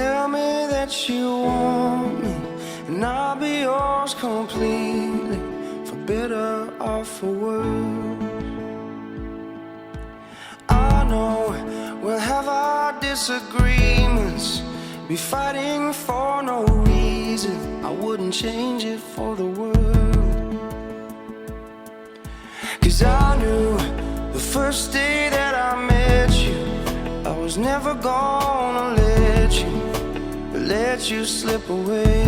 tell me that you want me, and I'll be yours completely, for better or for worse. I know we'll have our disagreements, be fighting for no reason. I wouldn't change it for the world. 'Cause I knew the first day that I met you, I was never gonna let you slip away.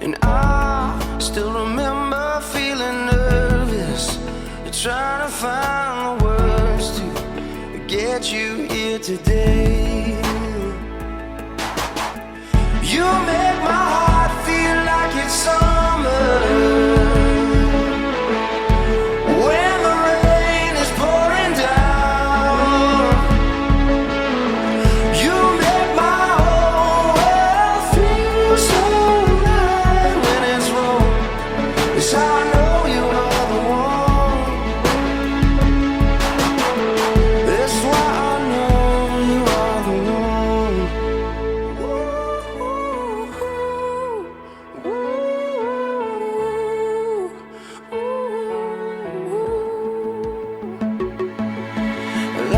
And I still remember feeling nervous, trying to find the words to get you here today. You make my heart feel like it's summer when the rain is pouring down. You make my whole world feel so right when it's wrong. Yes, I know you are the one. That's why I know you are the one.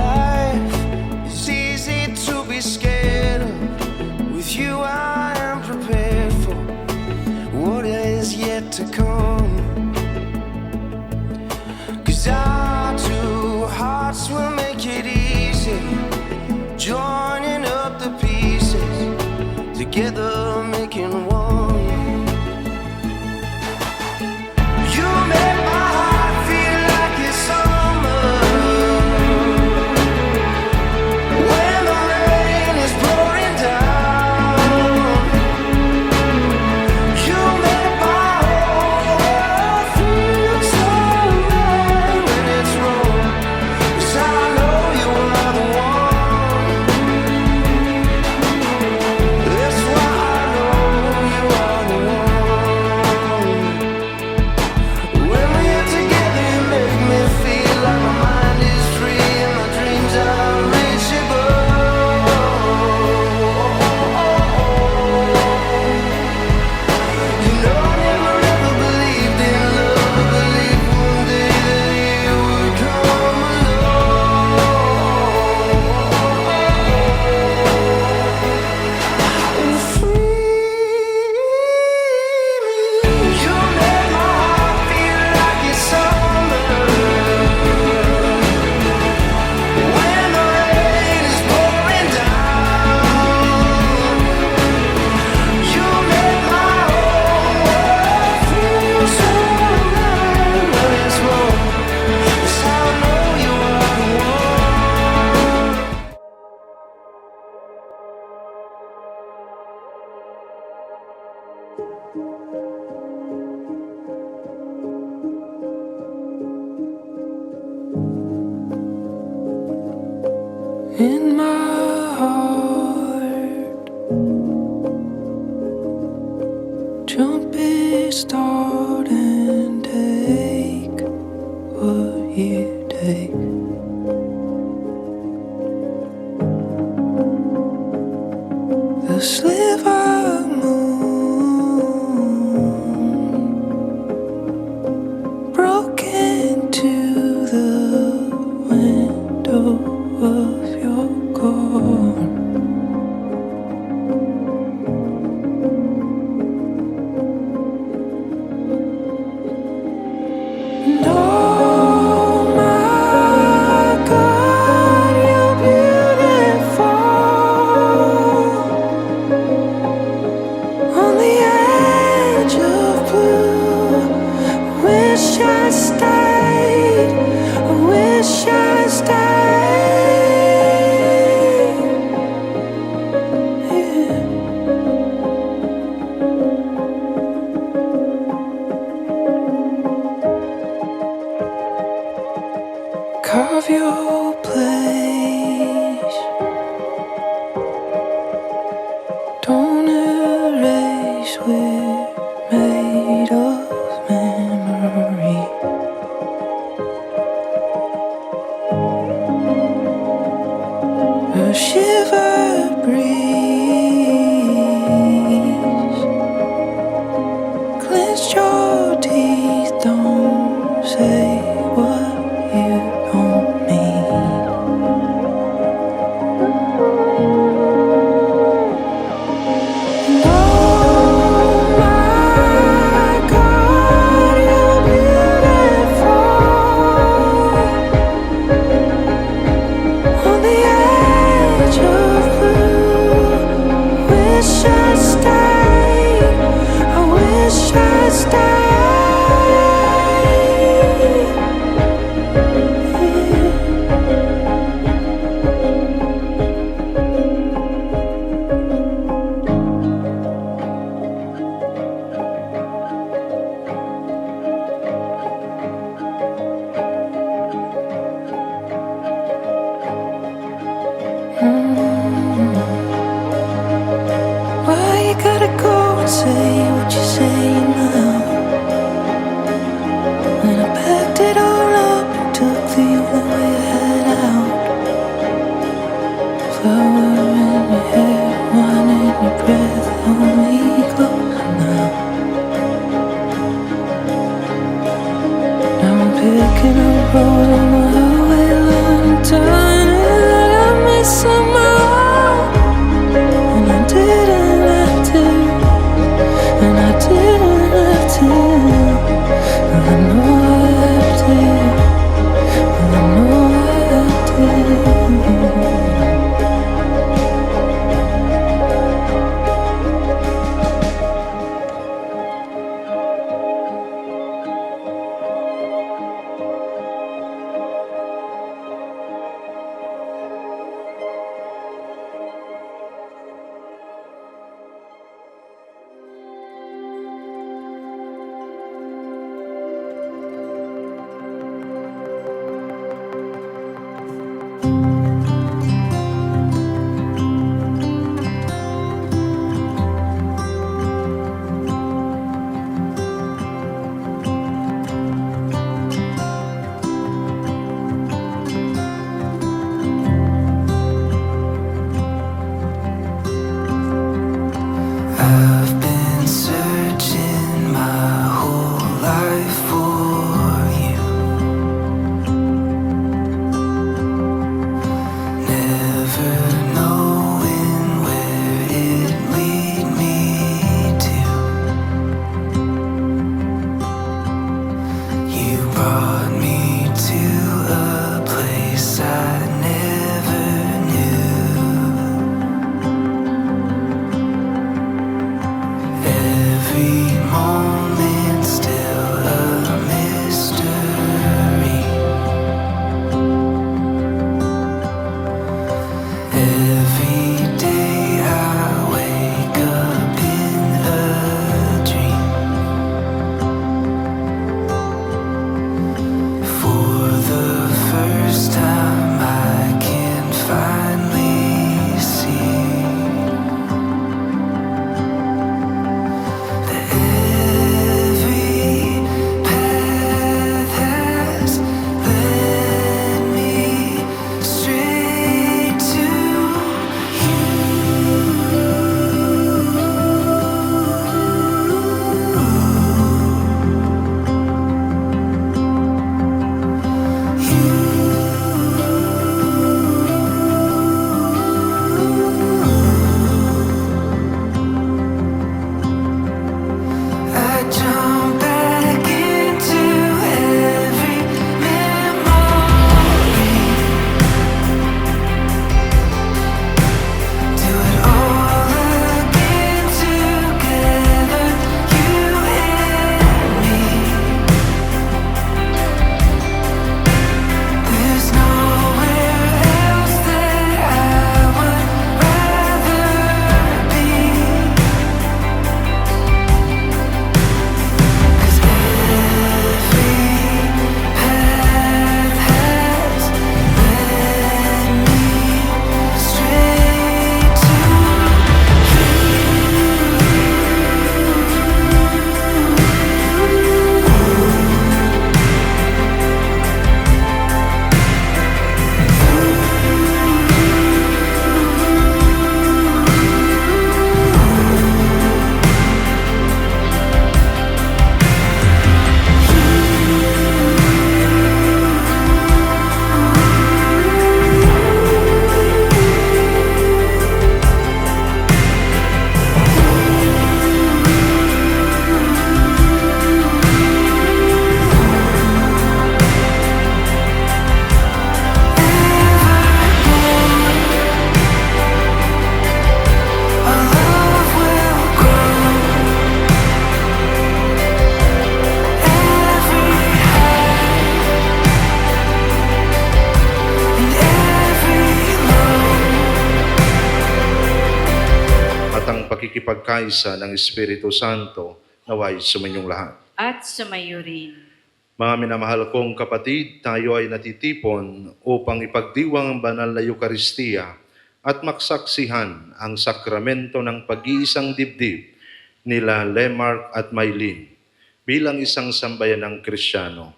Life is easy to be scared of. With you I am prepared for what is yet to come. 'Cause our two hearts will make it easy, joining up the pieces, together making one. You make my heart feel like it's summer when the rain is pouring down. You make my whole world feel so right when it's wrong. 'Cause I know you are the one. That's why I know you are the one. When we're together, you make me feel like my mind is free and my dreams are unreachable. You know I never ever believed in love, but believed one day that you would come along. And free me. You make my heart feel like it's summer when the rain is pouring down. You make my whole world feel so right when it's wrong. Yes, I know you are the one. In my heart, jumpy start and take what you take. The sliver moon broke into the window of your car. And oh my God, you're beautiful. shiver breeze. Clench your teeth, don't say what you don't mean. And oh my God, you're beautiful. On the edge of blue, wish I'd stayed. I wish I'd stayed. Why you gotta go and say what you're saying now? When I packed it all up and took the only way I had out. Flower in your hair, wine in your breath, hold me close now. Now I'm picking up road on the highway line, turning that I miss somehow. And I didn't have to, and I didn't have to. And I know I have to, and I know I have to. pakikipagkaisa ng Espiritu Santo naway sumainyong lahat. At sumayo rin. Mga minamahal kong kapatid, tayo ay natitipon upang ipagdiwang ang banal na Eukaristiya at maksaksihan ang sakramento ng pag-iisang dibdib nila Lemark at Maylin bilang isang sambayanang Kristiyano.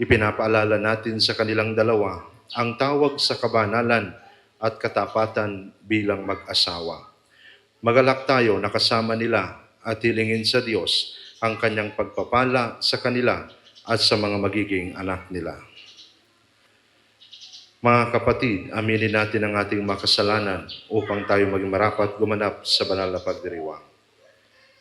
Ipinapaalala natin sa kanilang dalawa ang tawag sa kabanalan at katapatan bilang mag-asawa. Magalak tayo na kasama nila at hilingin sa Diyos ang kanyang pagpapala sa kanila at sa mga magiging anak nila. Mga kapatid, aminin natin ang ating makasalanan upang tayo maging marapat gumanap sa banal na pagdiriwang.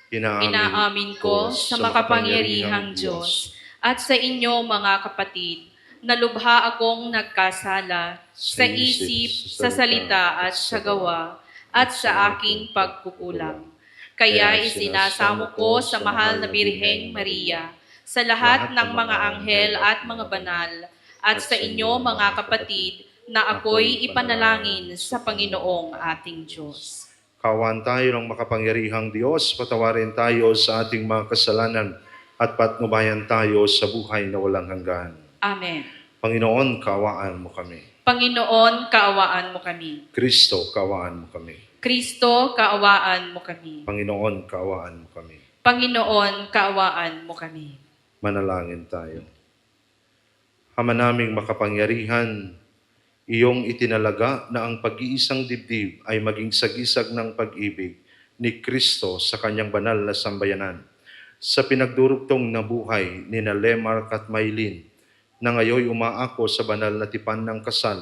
Inaamin ko sa makapangyarihang Diyos at sa inyo mga kapatid, na lubha akong nagkasala sa isip, sa salita at sa gawa at sa aking pagkukulang. Kaya isinasamo ko sa mahal na Birheng Maria, sa lahat ng mga anghel at mga banal, at sa inyo mga kapatid, na ako'y ipanalangin sa Panginoong ating Diyos. Kawan tayo ng makapangyarihang Diyos, patawarin tayo sa ating mga kasalanan at patnubayan tayo sa buhay na walang hanggan. Amen. Panginoon, kaawaan mo kami. Panginoon, kaawaan mo kami. Kristo, kaawaan mo kami. Kristo, kaawaan mo kami. Panginoon, kaawaan mo kami. Panginoon, kaawaan mo kami. Manalangin tayo. Ama naming makapangyarihan, iyong itinalaga na ang pag-iisang dibdib ay maging sagisag ng pag-ibig ni Kristo sa kanyang banal na sambayanan. Sa pinagdurugtong na buhay ni Lemark at Maylin, na ngayoy umaako sa banal na tipan ng kasal,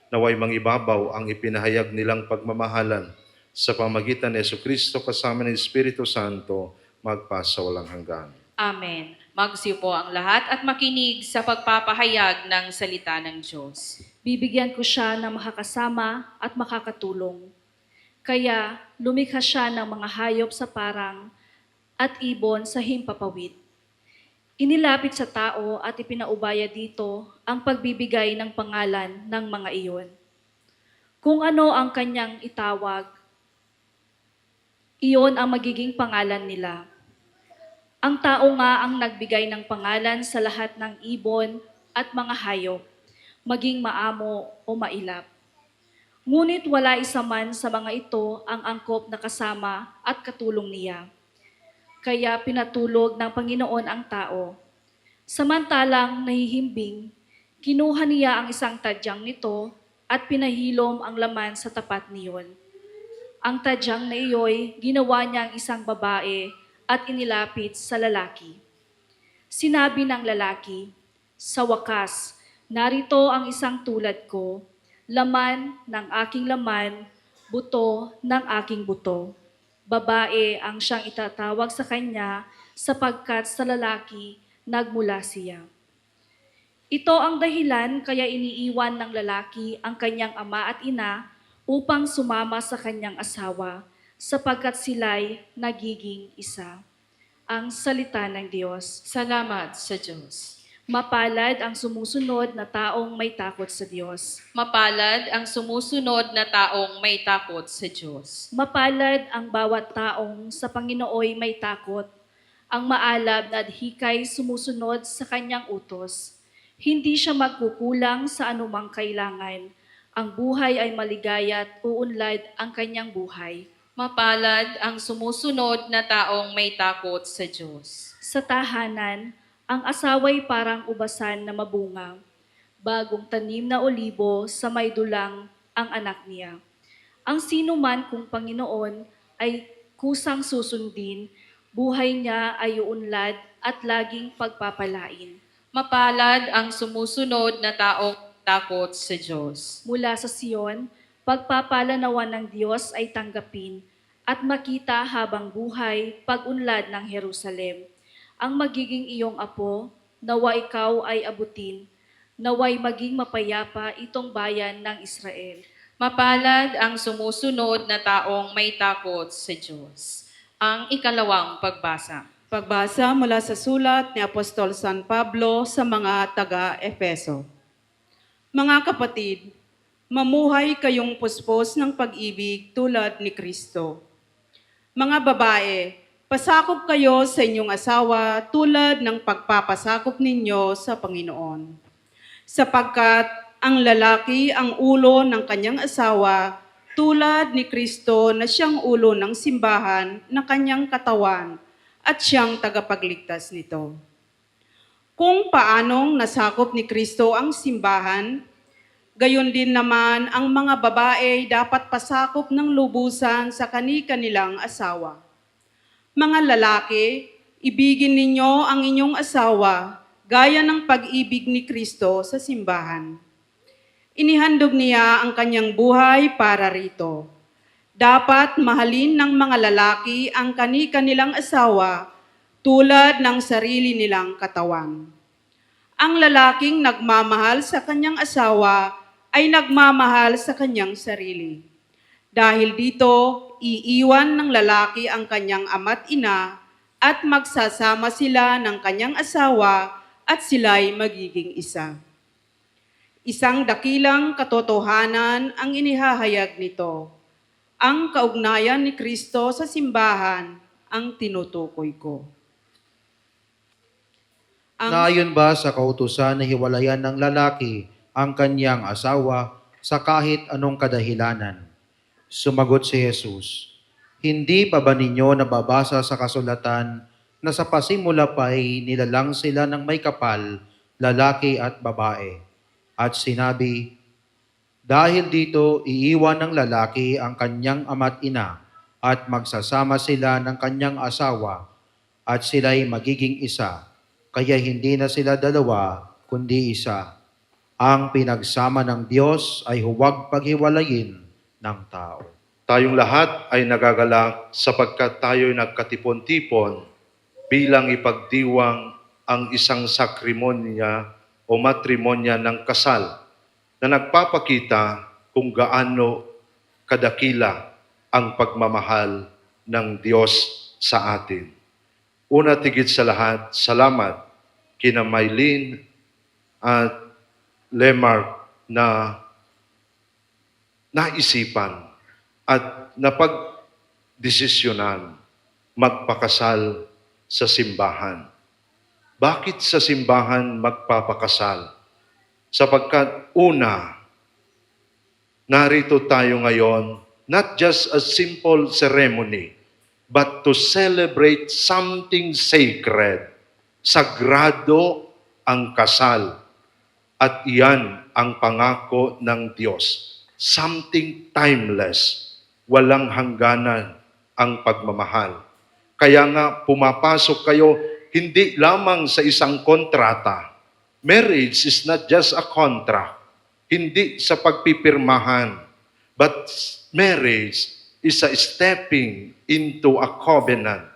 naway mangibabaw ang ipinahayag nilang pagmamahalan sa pamagitan ni Jesucristo kasama ng Espiritu Santo magpasa walang hanggan. Amen. Magsiupo ang lahat at makinig sa pagpapahayag ng salita ng Diyos. Bibigyan ko siya ng makakasama at makakatulong. Kaya lumikha siya ng mga hayop sa parang at ibon sa himpapawid. Inilapit sa tao at ipinaubaya dito ang pagbibigay ng pangalan ng mga iyon. Kung ano ang kanyang itawag, iyon ang magiging pangalan nila. Ang tao nga ang nagbigay ng pangalan sa lahat ng ibon at mga hayop, maging maamo o mailap. Ngunit wala isa man sa mga ito ang angkop na kasama at katulong niya. Kaya pinatulog ng Panginoon ang tao. Samantalang nahihimbing, kinuha niya ang isang tadyang nito at pinahilom ang laman sa tapat niyon. Ang tadyang na iyo'y ginawa niyang isang babae at inilapit sa lalaki. Sinabi ng lalaki, "Sa wakas, narito ang isang tulad ko, laman ng aking laman, buto ng aking buto." Babae ang siyang itatawag sa kanya sapagkat sa lalaki nagmula siya. Ito ang dahilan kaya iniiwan ng lalaki ang kanyang ama at ina upang sumama sa kanyang asawa, sapagkat sila'y nagiging isa. Ang salita ng Diyos. Salamat sa Diyos. Mapalad ang sumusunod na taong may takot sa Diyos. Mapalad ang sumusunod na taong may takot sa Diyos. Mapalad ang bawat taong sa Panginooy may takot, ang maalab na adhikay sumusunod sa kanyang utos. Hindi siya magkukulang sa anumang kailangan. Ang buhay ay maligaya at uunlad ang kanyang buhay. Mapalad ang sumusunod na taong may takot sa Diyos. Sa tahanan, ang asawa'y parang ubasan na mabunga. Bagong tanim na olibo sa may dulang ang anak niya. Ang sino man kung Panginoon ay kusang susundin, buhay niya ay uunlad at laging pagpapalain. Mapalad ang sumusunod na taong takot sa Diyos. Mula sa Sion, pagpapalanawan ng Diyos ay tanggapin at makita habang buhay pag-unlad ng Jerusalem. Ang magiging iyong apo, nawa ikaw ay abutin, naway maging mapayapa itong bayan ng Israel. Mapalad ang sumusunod na taong may takot sa Diyos. Ang ikalawang pagbasa. Pagbasa mula sa sulat ni Apostol San Pablo sa mga taga-Efeso. Mga kapatid, mamuhay kayong puspos ng pag-ibig tulad ni Kristo. Mga babae, pasakop kayo sa inyong asawa tulad ng pagpapasakop ninyo sa Panginoon. Sapagkat ang lalaki ang ulo ng kanyang asawa tulad ni Kristo na siyang ulo ng simbahan na kanyang katawan at siyang tagapagligtas nito. Kung paanong nasakop ni Kristo ang simbahan, gayon din naman ang mga babae dapat pasakop ng lubusan sa kani-kanilang asawa. Mga lalaki, ibigin ninyo ang inyong asawa gaya ng pag-ibig ni Kristo sa simbahan. Inihandog niya ang kanyang buhay para rito. Dapat mahalin ng mga lalaki ang kani-kanilang asawa tulad ng sarili nilang katawan. Ang lalaking nagmamahal sa kanyang asawa ay nagmamahal sa kanyang sarili. Dahil dito, iiwan ng lalaki ang kanyang ama't ina at magsasama sila ng kanyang asawa at sila'y magiging isa. Isang dakilang katotohanan ang inihahayag nito. Ang kaugnayan ni Kristo sa simbahan ang tinutukoy ko. Naayon ba sa kautusan na hiwalayan ng lalaki ang kanyang asawa sa kahit anong kadahilanan? Sumagot si Jesus, hindi pa ba ninyo nababasa sa kasulatan na sa pasimula pa'y nilalang sila ng may kapal, lalaki at babae? At sinabi, dahil dito iiwan ng lalaki ang kanyang ama't ina at magsasama sila ng kanyang asawa at sila'y magiging isa. Kaya hindi na sila dalawa, kundi isa. Ang pinagsama ng Diyos ay huwag paghiwalayin ng tao. Tayong lahat ay nagagalak sapagkat tayo'y nagkatipon-tipon bilang ipagdiwang ang isang sakrimonya o matrimonya ng kasal na nagpapakita kung gaano kadakila ang pagmamahal ng Diyos sa atin. Una tigit sa lahat, salamat kina Maylene at Lemark na naisipan at napagdesisyonan magpakasal sa simbahan. Bakit sa simbahan magpapakasal? Sapagkat una, narito tayo ngayon, not just a simple ceremony, but to celebrate something sacred. Sagrado ang kasal. At iyan ang pangako ng Diyos. Something timeless. Walang hangganan ang pagmamahal. Kaya nga pumapasok kayo hindi lamang sa isang kontrata. Marriage is not just a contract. Hindi sa pagpipirmahan. But marriage is a stepping into a covenant.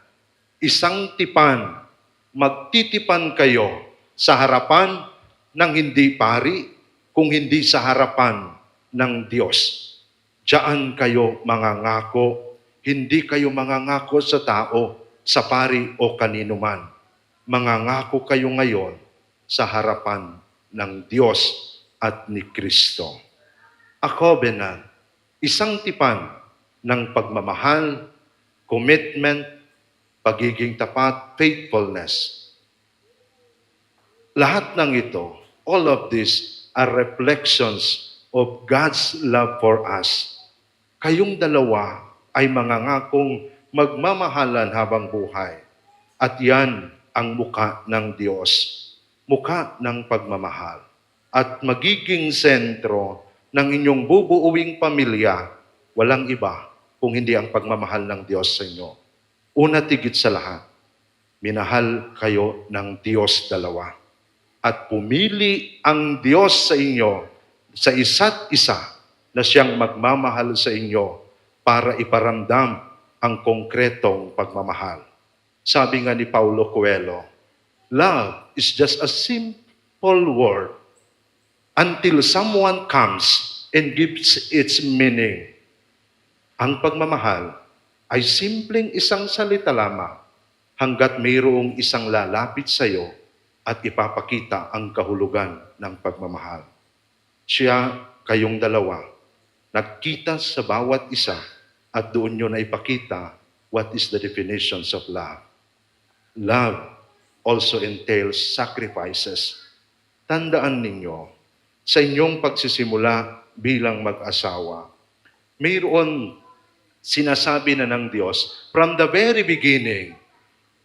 Isang tipan. Magtitipan kayo sa harapan ng hindi pari, kung hindi sa harapan ng Diyos. Diyan kayo mangangako, hindi kayo mangangako sa tao, sa pari o kanino man. Mangangako kayo ngayon sa harapan ng Diyos at ni Kristo. A covenant, isang tipan ng pagmamahal, commitment, pagiging tapat, faithfulness. Lahat ng ito, all of this are reflections of God's love for us. Kayong dalawa ay mangangakong magmamahalan habang buhay. At yan ang mukha ng Diyos. Mukha ng pagmamahal. At magiging sentro ng inyong bubuuing pamilya, walang iba kung hindi ang pagmamahal ng Diyos sa inyo. Una tigit sa lahat, minahal kayo ng Diyos dalawa. At pumili ang Diyos sa inyo sa isa't isa na siyang magmamahal sa inyo para iparamdam ang konkretong pagmamahal. Sabi nga ni Paulo Coelho, love is just a simple word until someone comes and gives its meaning. Ang pagmamahal ay simpleng isang salita lamang hanggat mayroong isang lalapit sa iyo at ipapakita ang kahulugan ng pagmamahal. Siya, kayong dalawa, nagkita sa bawat isa at doon nyo na ipakita what is the definitions of love. Love also entails sacrifices. Tandaan ninyo, sa inyong pagsisimula bilang mag-asawa, mayroon sinasabi na ng Diyos, from the very beginning,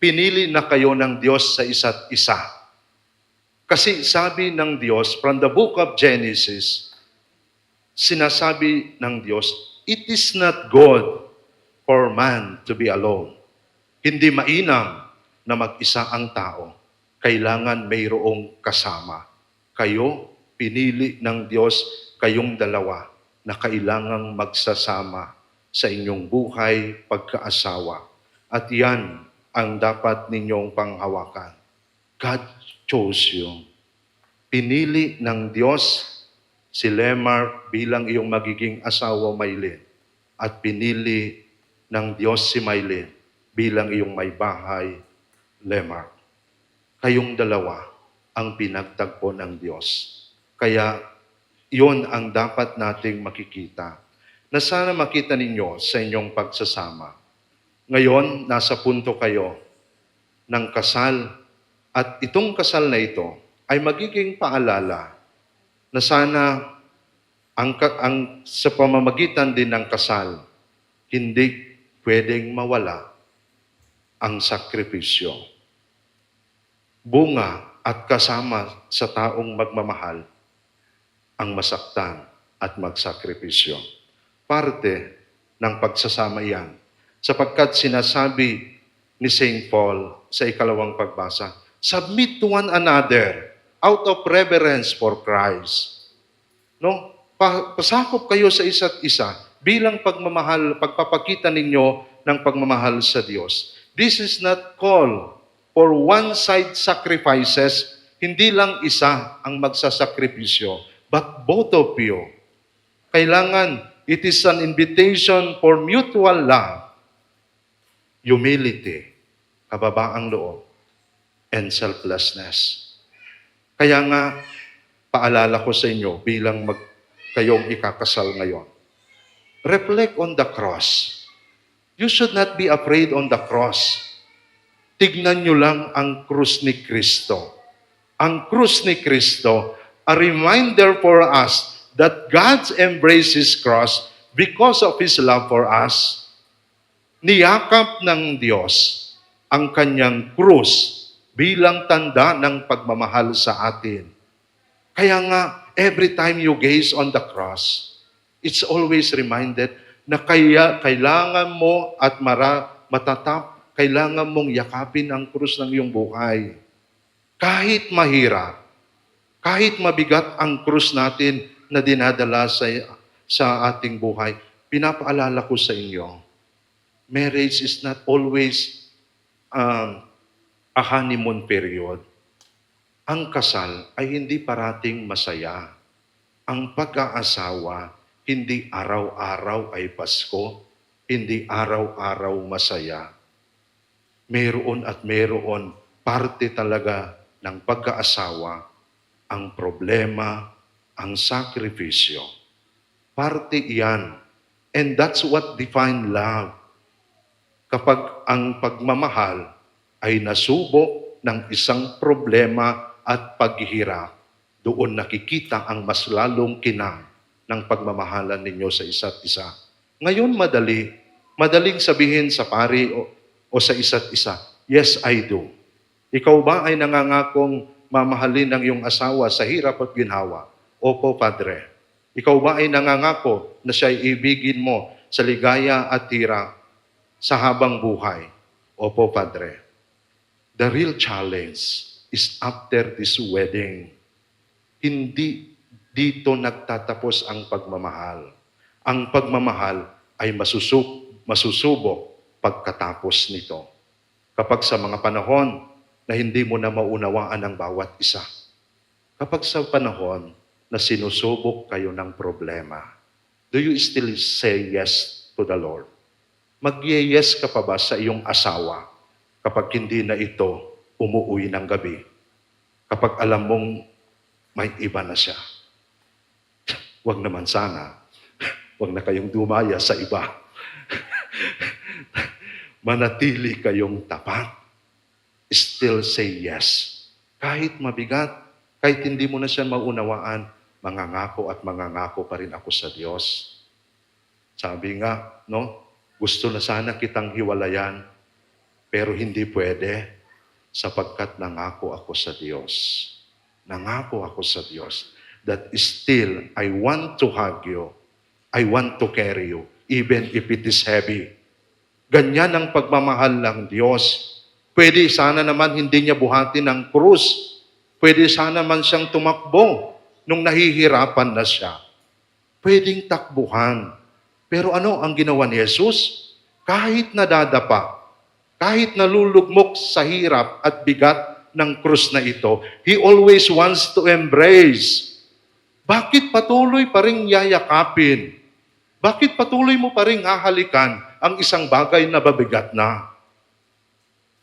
pinili na kayo ng Diyos sa isa't isa. Kasi sabi ng Diyos, from the book of Genesis, sinasabi ng Diyos, it is not good for man to be alone. Hindi mainam na mag-isa ang tao. Kailangan mayroong kasama. Kayo, pinili ng Diyos, kayong dalawa, na kailangang magsasama sa inyong buhay pagkaasawa. At yan ang dapat ninyong panghawakan. God chose you. Pinili ng Diyos si Lemar bilang iyong magiging asawa, Maylin. At pinili ng Diyos si Maylin bilang iyong may bahay, Lemar. Kayong dalawa ang pinagtagpo ng Diyos. Kaya iyon ang dapat nating makikita. Na sana makita ninyo sa inyong pagsasama. Ngayon, nasa punto kayo ng kasal. At itong kasal na ito ay magiging paalala na sana sa pamamagitan din ng kasal, hindi pwedeng mawala ang sakripisyo. Bunga at kasama sa taong magmamahal ang masaktan at magsakripisyo. Parte ng pagsasama yan. Sapagkat sinasabi ni St. Paul sa ikalawang pagbasa, submit to one another out of reverence for Christ. No? Pasakop kayo sa isa't isa bilang pagmamahal, pagpapakita ninyo ng pagmamahal sa Diyos. This is not call for one-side sacrifices. Hindi lang isa ang magsasakripisyo, but both of you. Kailangan, it is an invitation for mutual love, humility, kababaang loob, and selflessness. Kaya nga, paalala ko sa inyo bilang kayong ikakasal ngayon. Reflect on the cross. You should not be afraid on the cross. Tignan nyo lang ang krus ni Kristo. Ang krus ni Kristo, a reminder for us that God embraced His cross because of His love for us. Niyakap ng Diyos ang kanyang krus bilang tanda ng pagmamahal sa atin. Kaya nga, every time you gaze on the cross, it's always reminded na kailangan mo at kailangan mong yakapin ang krus ng iyong buhay. Kahit mahirap, kahit mabigat ang krus natin na dinadala sa ating buhay, pinapaalala ko sa inyo, marriage is not always a honeymoon period. Ang kasal ay hindi parating masaya. Ang pag-aasawa, hindi araw-araw ay Pasko, hindi araw-araw masaya. Meron at meron parte talaga ng pag-aasawa, ang problema, ang sakripisyo. Parte iyan. And that's what define love. Kapag ang pagmamahal ay nasubok ng isang problema at paghihirap, doon nakikita ang mas lalong kinang ng pagmamahalan ninyo sa isa't isa. Ngayon madaling sabihin sa pari o sa isa't isa, yes, I do. Ikaw ba ay nangangakong mamahalin ng iyong asawa sa hirap at ginhawa? Opo, Padre. Ikaw ba ay nangangako na siya'y ibigin mo sa ligaya at hirap sa habang buhay? Opo, Padre. The real challenge is after this wedding. Hindi dito nagtatapos ang pagmamahal. Ang pagmamahal ay masusubok pagkatapos nito. Kapag sa mga panahon na hindi mo na maunawaan ang bawat isa. Kapag sa panahon na sinusubok kayo ng problema, do you still say yes to the Lord? Mag-yes ka pa ba sa iyong asawa kapag hindi na ito umuwi ng gabi? Kapag alam mong may iba na siya. Huwag naman sana. Huwag na kayong dumaya sa iba. manatili kayong tapat. Still say yes. Kahit mabigat, kahit hindi mo na siya maunawaan, mangangako at mangangako pa rin ako sa Diyos. Sabi nga, no? Gusto na sana kitang hiwalayan, pero hindi pwede sapagkat nangako ako sa Diyos. Nangako ako sa Diyos that still I want to hug you. I want to carry you, even if it is heavy. Ganyan ang pagmamahal ng Diyos. Pwede sana naman hindi niya buhatin ang krus. Pwede sana man siyang tumakbo nung nahihirapan na siya. Pwedeng takbuhan. Pero ano ang ginawa ni Jesus? Kahit nadadapa, kahit nalulugmok sa hirap at bigat ng krus na ito, He always wants to embrace. Bakit patuloy pa rin yayakapin? Bakit patuloy mo pa rin hahalikan ang isang bagay na babigat na?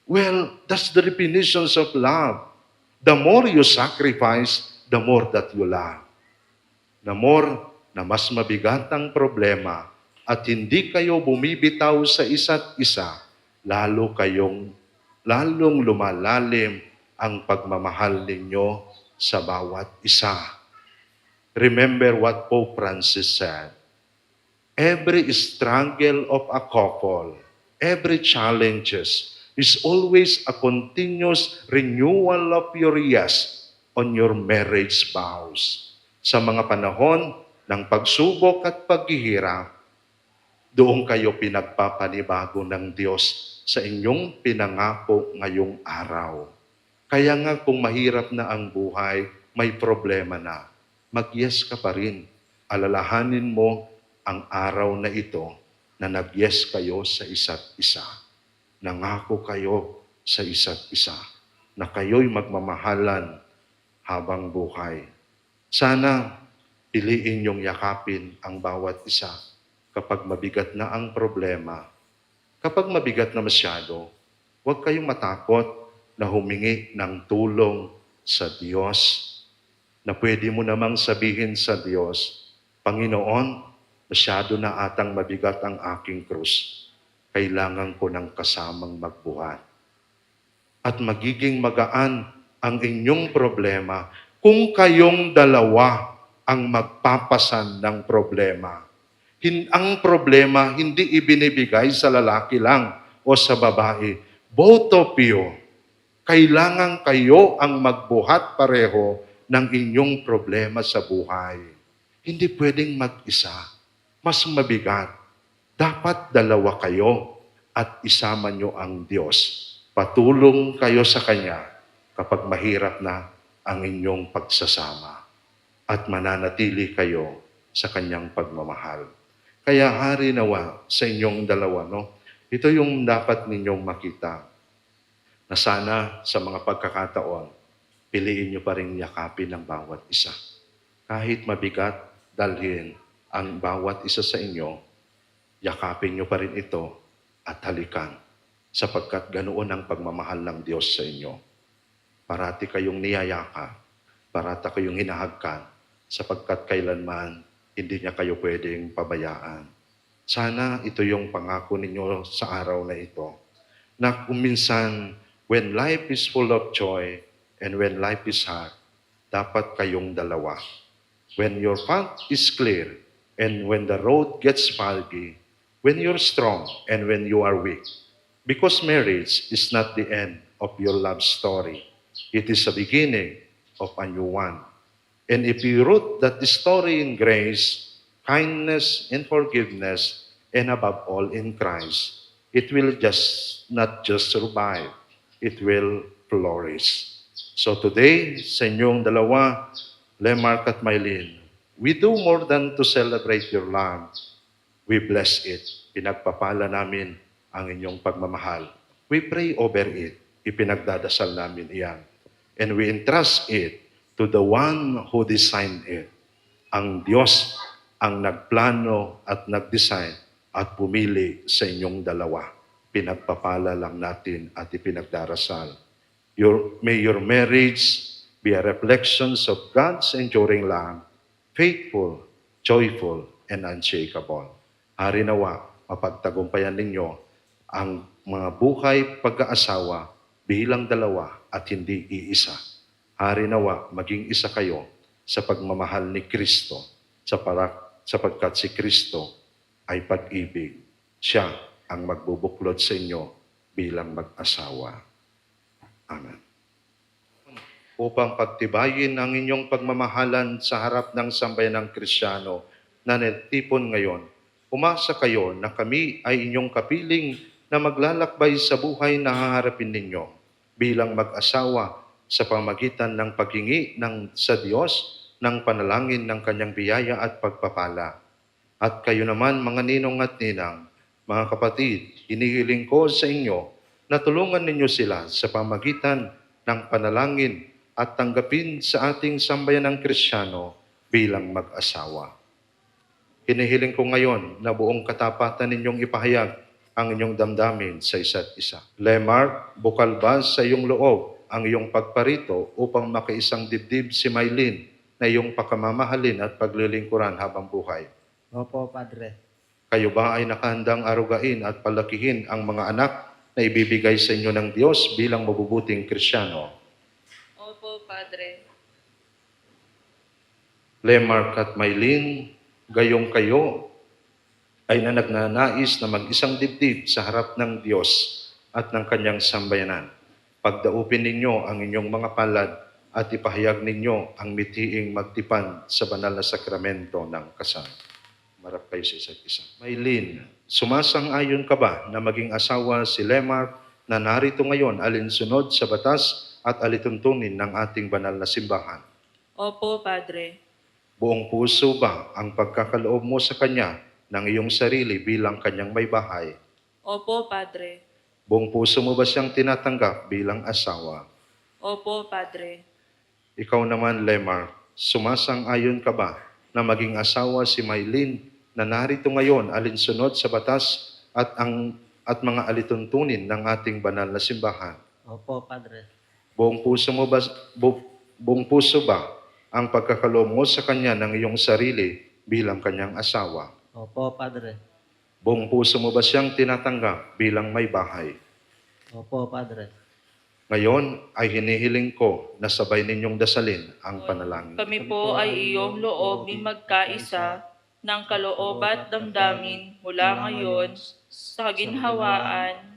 Well, that's the definition of love. The more you sacrifice, the more that you love. The more na mas mabigat ang problema at hindi kayo bumibitaw sa isa't isa, lalong lumalalim ang pagmamahal ninyo sa bawat isa. Remember what Pope Francis said. Every struggle of a couple, every challenges is always a continuous renewal of your yes on your marriage vows. Sa mga panahon ng pagsubok at paghihirap, doon kayo pinagpapanibago ng Diyos sa inyong pinangako ngayong araw. Kaya nga kung mahirap na ang buhay, may problema na, mag-yes ka pa rin. Alalahanin mo ang araw na ito na nag-yes kayo sa isa't isa. Nangako kayo sa isa't isa na kayo'y magmamahalan habang buhay. Sana piliin niyong yakapin ang bawat isa kapag mabigat na ang problema. Kapag mabigat na masyado, huwag kayong matakot na humingi ng tulong sa Diyos. Na pwede mo namang sabihin sa Diyos, Panginoon, masyado na atang mabigat ang aking krus. Kailangan ko ng kasamang magbuhat. At magiging magaan ang inyong problema kung kayong dalawa ang magpapasan ng problema. Ang problema hindi ibinibigay sa lalaki lang o sa babae. Both of you, kailangan kayo ang magbuhat pareho ng inyong problema sa buhay. Hindi pwedeng mag-isa. Mas mabigat. Dapat dalawa kayo at isama nyo ang Diyos. Patulong kayo sa Kanya kapag mahirap na ang inyong pagsasama. At mananatili kayo sa Kanyang pagmamahal. Kaya hari nawa sa inyong dalawa, no? Ito yung dapat ninyong makita. Na sana sa mga pagkakataon, piliin nyo pa rin yakapin ang bawat isa. Kahit mabigat, dalhin ang bawat isa sa inyo, yakapin nyo pa rin ito at halikan. Sapagkat ganoon ang pagmamahal ng Diyos sa inyo. Parati kayong niyayaka, parati kayong hinahagkan, sapagkat kailanman hindi niya kayo pwedeng pabayaan. Sana ito yung pangako ninyo sa araw na ito. Na kung minsan, when life is full of joy and when life is hard, dapat kayong dalawa. When your path is clear and when the road gets foggy, when you're strong and when you are weak. Because marriage is not the end of your love story. It is the beginning of a new one. And if you root that story in grace, kindness, and forgiveness, and above all in Christ, it will not just survive, it will flourish. So today, sa inyong dalawa, Lemark at Mylene, we do more than to celebrate your love. We bless it. Pinagpapala namin ang inyong pagmamahal. We pray over it. Ipinagdadasal namin iyan. And we entrust it to the one who designed it. Ang Diyos ang nagplano at nagdesign at pumili sa inyong dalawa. Pinagpapala lang natin at ipinagdarasal. May your marriage be a reflection of God's enduring love, faithful, joyful, and unshakable. Hari nawa, mapagtagumpayan ninyo ang mga buhay pag-aasawa bilang dalawa at hindi iisa. Hari nawa, maging isa kayo sa pagmamahal ni Kristo sapagkat si Kristo ay pag-ibig. Siya ang magbubuklod sa inyo bilang mag-asawa. Amen. Upang pagtibayin ang inyong pagmamahalan sa harap ng sambayan ng Kristiyano na natipon ngayon, umasa kayo na kami ay inyong kapiling na maglalakbay sa buhay na haharapin ninyo bilang mag-asawa sa pamagitan ng paghingi sa Diyos ng panalangin ng kanyang biyaya at pagpapala. At kayo naman, mga ninong at ninang, mga kapatid, hinihiling ko sa inyo na tulungan ninyo sila sa pamagitan ng panalangin at tanggapin sa ating sambayan ng Kristiyano bilang mag-asawa. Hinihiling ko ngayon na buong katapatan ninyong ipahayag ang inyong damdamin sa isa't isa. Lemar, bukal ba sa iyong loob ang iyong pagparito upang makiisang dibdib si Maylin na iyong pakamamahalin at paglilingkuran habang buhay? Opo, Padre. Kayo ba ay nakahandang arugain at palakihin ang mga anak na ibibigay sa inyo ng Diyos bilang mabubuting Kristiyano? Opo, Padre. Lemark at Maylin, gayong kayo ay nagnanais na mag-isang dibdib sa harap ng Diyos at ng kanyang sambayanan. Pagdaupin ninyo ang inyong mga palad at ipahayag ninyo ang mitiing magtipan sa banal na sakramento ng kasal. Marap kayo sa isa't isa. Maylin, sumasang-ayon ka ba na maging asawa si Lemark na narito ngayon alinsunod sa batas at alituntunin ng ating banal na simbahan? Opo, Padre. Buong puso ba ang pagkakaloob mo sa kanya ng iyong sarili bilang kanyang may bahay? Opo, Padre. Buong puso mo ba siyang tinatanggap bilang asawa? Opo, Padre. Ikaw naman, Lemar, sumasang-ayon ka ba na maging asawa si Maylin na narito ngayon alinsunod sa batas at mga alituntunin ng ating banal na simbahan? Opo, Padre. Buong puso ba ang pagkakaloob mo sa kanya ng iyong sarili bilang kanyang asawa? Opo, Padre. Buong puso mo ba siyang tinatanggap bilang may bahay? Opo, Padre. Ngayon ay hinihiling ko na sabay ninyong dasalin ang panalangin. Kami po ay iyong loobing magkaisa ng kaloob at damdamin mula ngayon sa kaginhawaan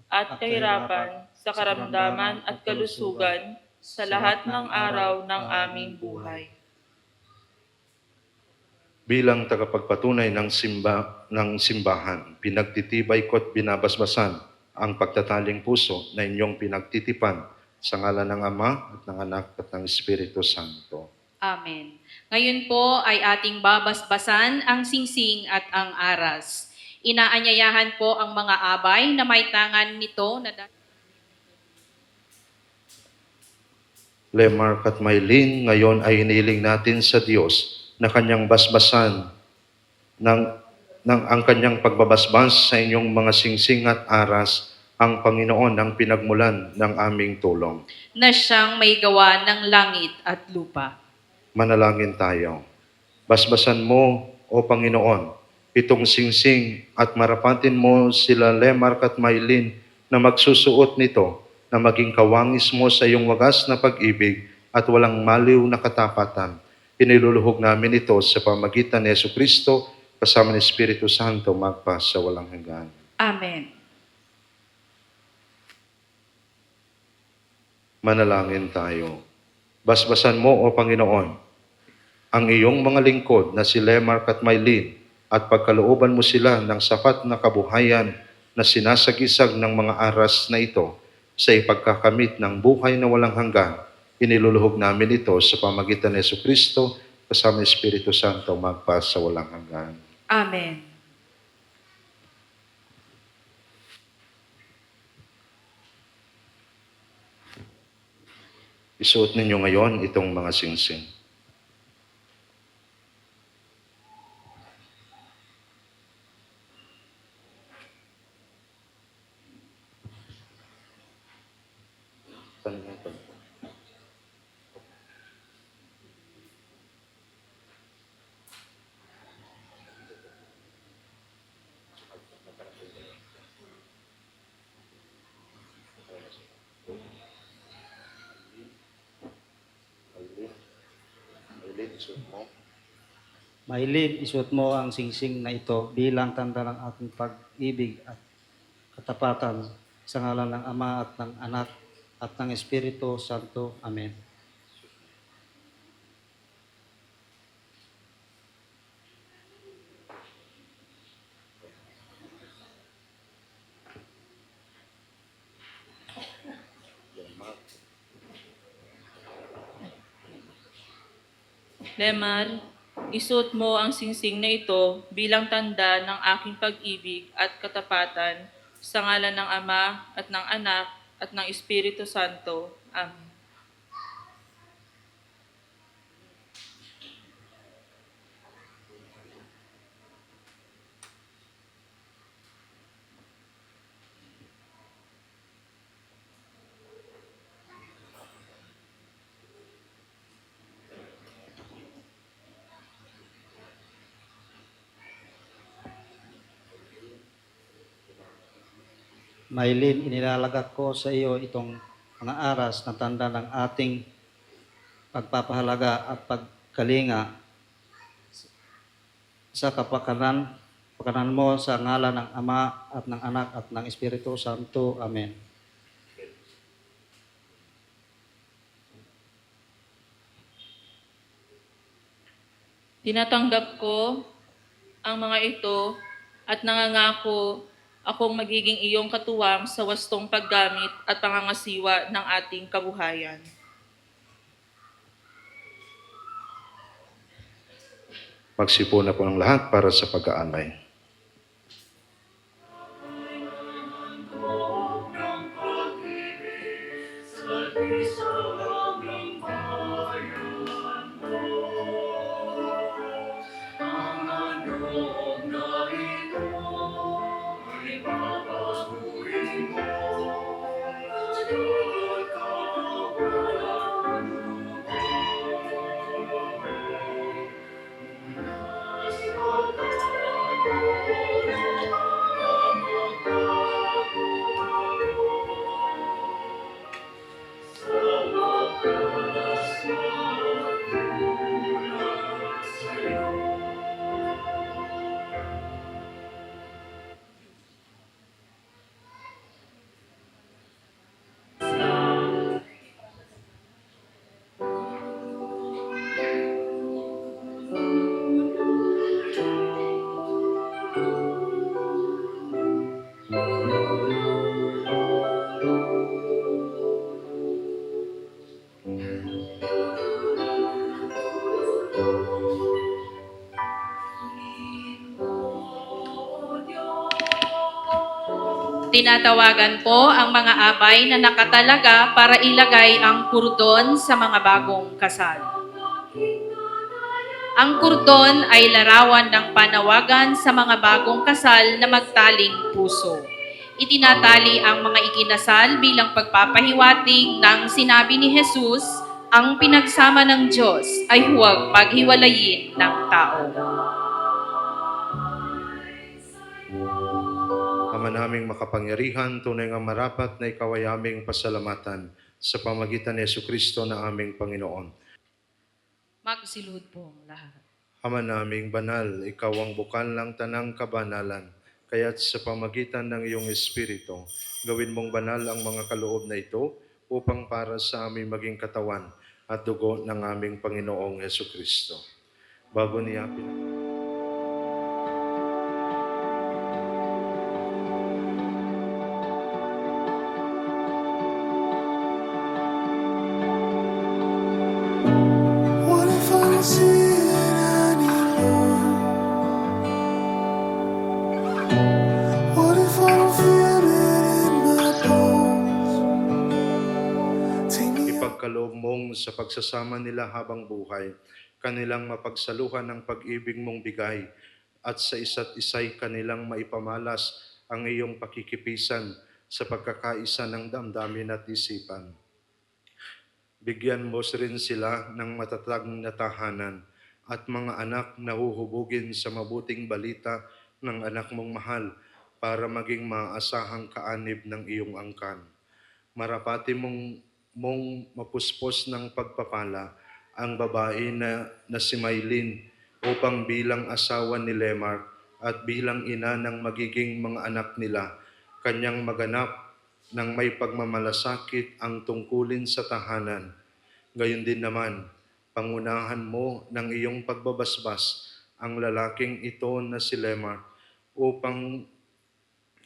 at kahirapan, sa karamdaman at kalusugan sa lahat ng araw ng aming buhay. Bilang tagapagpatunay ng simbahan, pinagtitibay ko at binabasbasan ang pagtataling puso na inyong pinagtitipan sa ngalan ng Ama at ng Anak at ng Espiritu Santo. Amen. Ngayon po ay ating babasbasan ang singsing at ang aras. Inaanyayahan po ang mga abay na may tangan nito na Lemark at Maylin, ngayon ay hinihiling natin sa Diyos na kanyang basbasan ang kanyang pagbabasbas sa inyong mga singsing at aras ang Panginoon ang pinagmulan ng aming tulong. na siyang may gawa ng langit at lupa. Manalangin tayo. Basbasan mo, O Panginoon, itong singsing at marapatin mo sila Lemark at Maylin na magsusuot nito na maging kawangis mo sa iyong wagas na pag-ibig at walang maliw na katapatan. Iniluluhog namin ito sa pamagitan ni Jesucristo kasama ng Espiritu Santo magpa sa walang hanggan. Amen. Manalangin tayo. Basbasan mo, O Panginoon, ang iyong mga lingkod na si Lemark at Maylin at pagkalooban mo sila ng sapat na kabuhayan na sinasagisag ng mga aras na ito sa ipagkakamit ng buhay na walang hanggan. Iniluluhog namin ito sa pamagitan ni Jesucristo kasama ng Espiritu Santo magpa sa walang hanggan. Amen. Isuot ninyo ngayon itong mga singsing. Maylin, isuot mo ang singsing na ito bilang tanda ng ating pag-ibig at katapatan sa ngalan ng Ama at ng Anak at ng Espiritu Santo. Amen. Lemar, isuot mo ang singsing na ito bilang tanda ng aking pag-ibig at katapatan sa ngalan ng Ama at ng Anak at ng Espiritu Santo. Amen. Maylin, inilalagak ko sa iyo itong mga aras na tanda ng ating pagpapahalaga at pagkalinga sa kapakanan mo sa ngalan ng Ama at ng Anak at ng Espiritu Santo. Amen. Tinatanggap ko ang mga ito at nangangako akong magiging iyong katuwang sa wastong paggamit at pangangasiwa ng ating kabuhayan. Magsipo na po ang lahat para sa pag-aalay. Tinatawagan po ang mga abay na nakatalaga para ilagay ang kurdon sa mga bagong kasal. Ang kurdon ay larawan ng panawagan sa mga bagong kasal na magtaling puso. Itinatali ang mga ikinasal bilang pagpapahiwatig ng sinabi ni Jesus, ang pinagsama ng Diyos ay huwag paghiwalayin ng tao. Ama naming makapangyarihan, tunay nga marapat na ikaw ay aming pasalamatan sa pamagitan ni Jesucristo na aming Panginoon. Magsilud po ang lahat. Ama naming banal, ikaw ang bukal ng tanang kabanalan, kaya't sa pamagitan ng iyong Espiritu, gawin mong banal ang mga kaloob na ito upang para sa aming maging katawan at dugo ng aming Panginoong Jesucristo. Bago niya What if I don't see it anymore? What if I don't feel it in my bones? Take me ipagkaloob mong sa pagsasama nila habang buhay, kanilang mapagsaluhan ng pag-ibig mong bigay, at sa isa't isa'y kanilang maipamalas ang iyong pakikipisan sa pagkakaisa ng damdamin at isipan. Bigyan mo rin sila ng matatag na tahanan at mga anak na huhubugin sa mabuting balita ng anak mong mahal para maging maasahang kaanib ng iyong angkan. Marapati mong mapuspos ng pagpapala ang babae na si Maylin upang bilang asawa ni Lemar at bilang ina ng magiging mga anak nila, kanyang maganap ng may pagmamalasakit ang tungkulin sa tahanan. Gayon din naman, pangunahan mo ng iyong pagbabasbas ang lalaking ito na si Lemar upang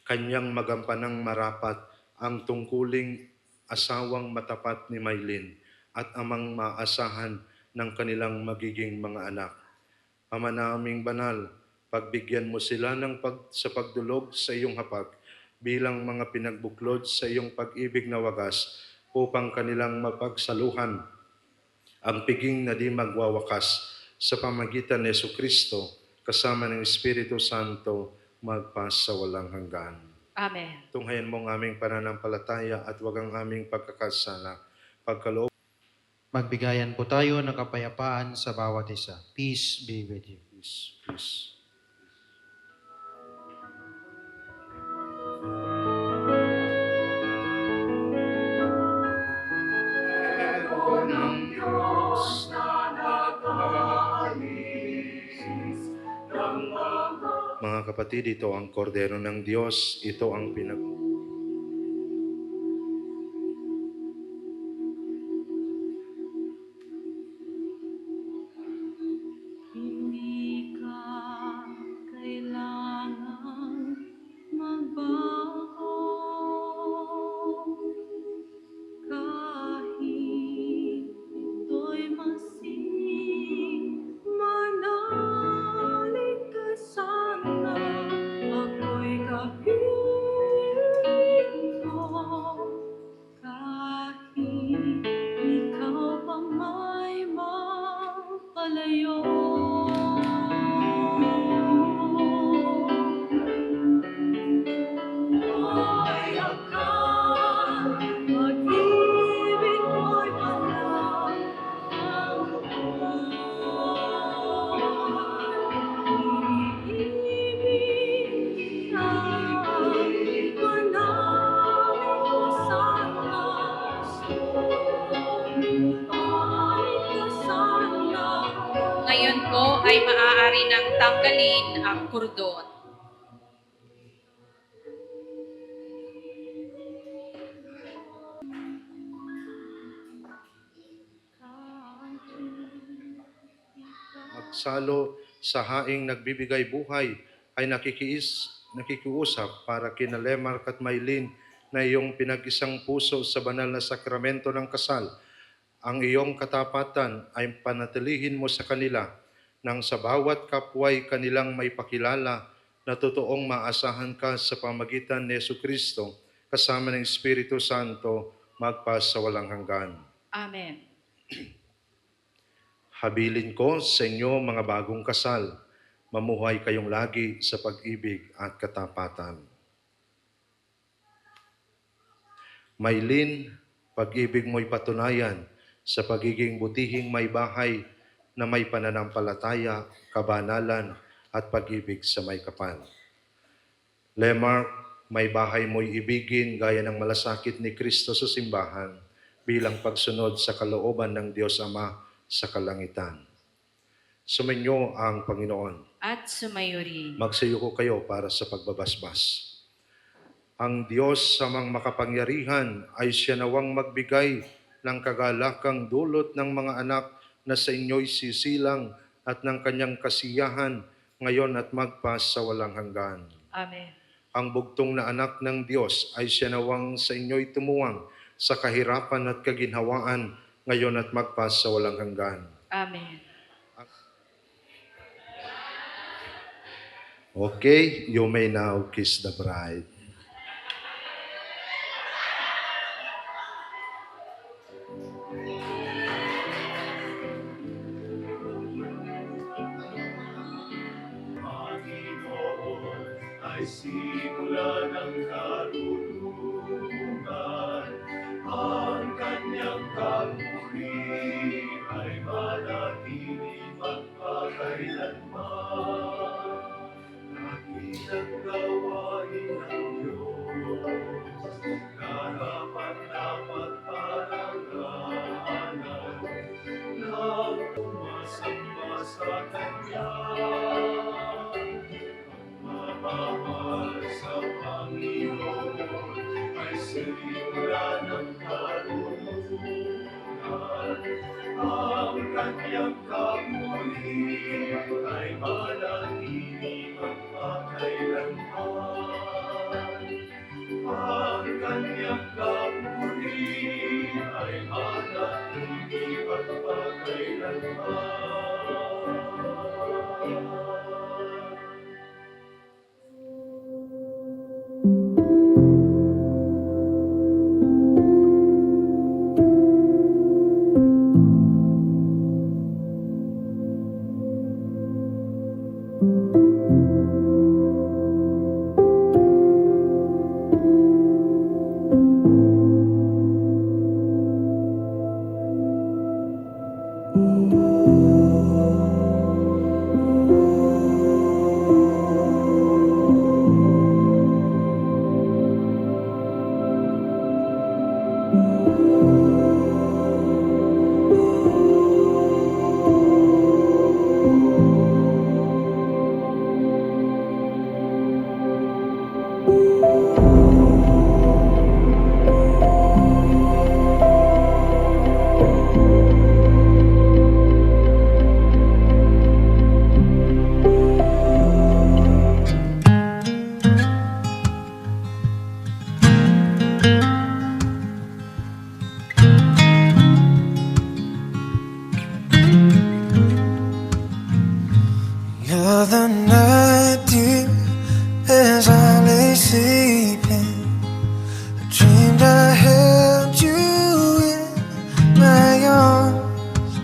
kanyang magampanang marapat ang tungkuling asawang matapat ni Maylin at amang maasahan ng kanilang magiging mga anak. Ama naming banal, pagbigyan mo sila sa pagdulog sa iyong hapag bilang mga pinagbuklod sa iyong pag-ibig na wagas upang kanilang mapagsaluhan ang piging na di magwawakas sa pamagitan ni Jesucristo kasama ng Espiritu Santo magpas sa walang hanggan. Amen. Tunghayan mo ang aming pananampalataya at wag ang aming pagkakasala. Pagkaloob Magbigayan po tayo ng kapayapaan sa bawat isa. Peace be with you. Peace. Mga kapatid, ito ang kordero ng Diyos. Ito ang Hindi ka kailangang magbago kahit ito'y masing manalig ka sana, ako'y kapiling mo kahit ikaw pa may mapalayo. Ay akan pag-ibig ko'y walang hanggan. Iniibig ka, manawin ko sana. Ay ka sana. Ngayon po ay maaari nang tanggalin ang kordon. magsalo sa haing nagbibigay buhay ay nakikiusap para kina Lemar at Maylin na iyong pinag-isang puso sa banal na sakramento ng kasal. Ang iyong katapatan ay panatilihin mo sa kanila nang sa bawat kapway kanilang may pakilala na totoong maasahan ka sa pamagitan ni Jesucristo kasama ng Espiritu Santo magpas sa walang hanggan. Amen. Habilin ko sa inyo mga bagong kasal, mamuhay kayong lagi sa pag-ibig at katapatan. Maylin, pag-ibig mo'y patunayan sa pagiging butihing may bahay na may pananampalataya, kabanalan at pag-ibig sa may kapal. Lemar, may bahay mo'y ibigin gaya ng malasakit ni Kristo sa simbahan bilang pagsunod sa kalooban ng Diyos Ama sa kalangitan. Sumainyo ang Panginoon. At sumayo rin. Magsayuko kayo para sa pagbabasbas. Ang Diyos samang makapangyarihan ay siya nawang magbigay ng kagalakang dulot ng mga anak na sa inyo'y sisilang at ng kanyang kasiyahan ngayon at magpas sa walang hanggan. Amen. Ang bugtong na anak ng Diyos ay siya nawang sa inyo'y tumuwang sa kahirapan at kaginhawaan ngayon at magpas sa walang hanggan. Amen. Okay, you may now kiss the bride. Ay simula ng karunungan, ang kanyang kapuri ay manatili magpakailanman. Nakitang gawain ng Diyos, karapat-dapat parangalan ng wala ng karunungan. Ang kanyang kabutihan ay manatili magpakailanman. Ang kanyang kabutihan ay manatili magpakailanman. The night, dear, as I lay sleeping, I dreamed I held you in my arms.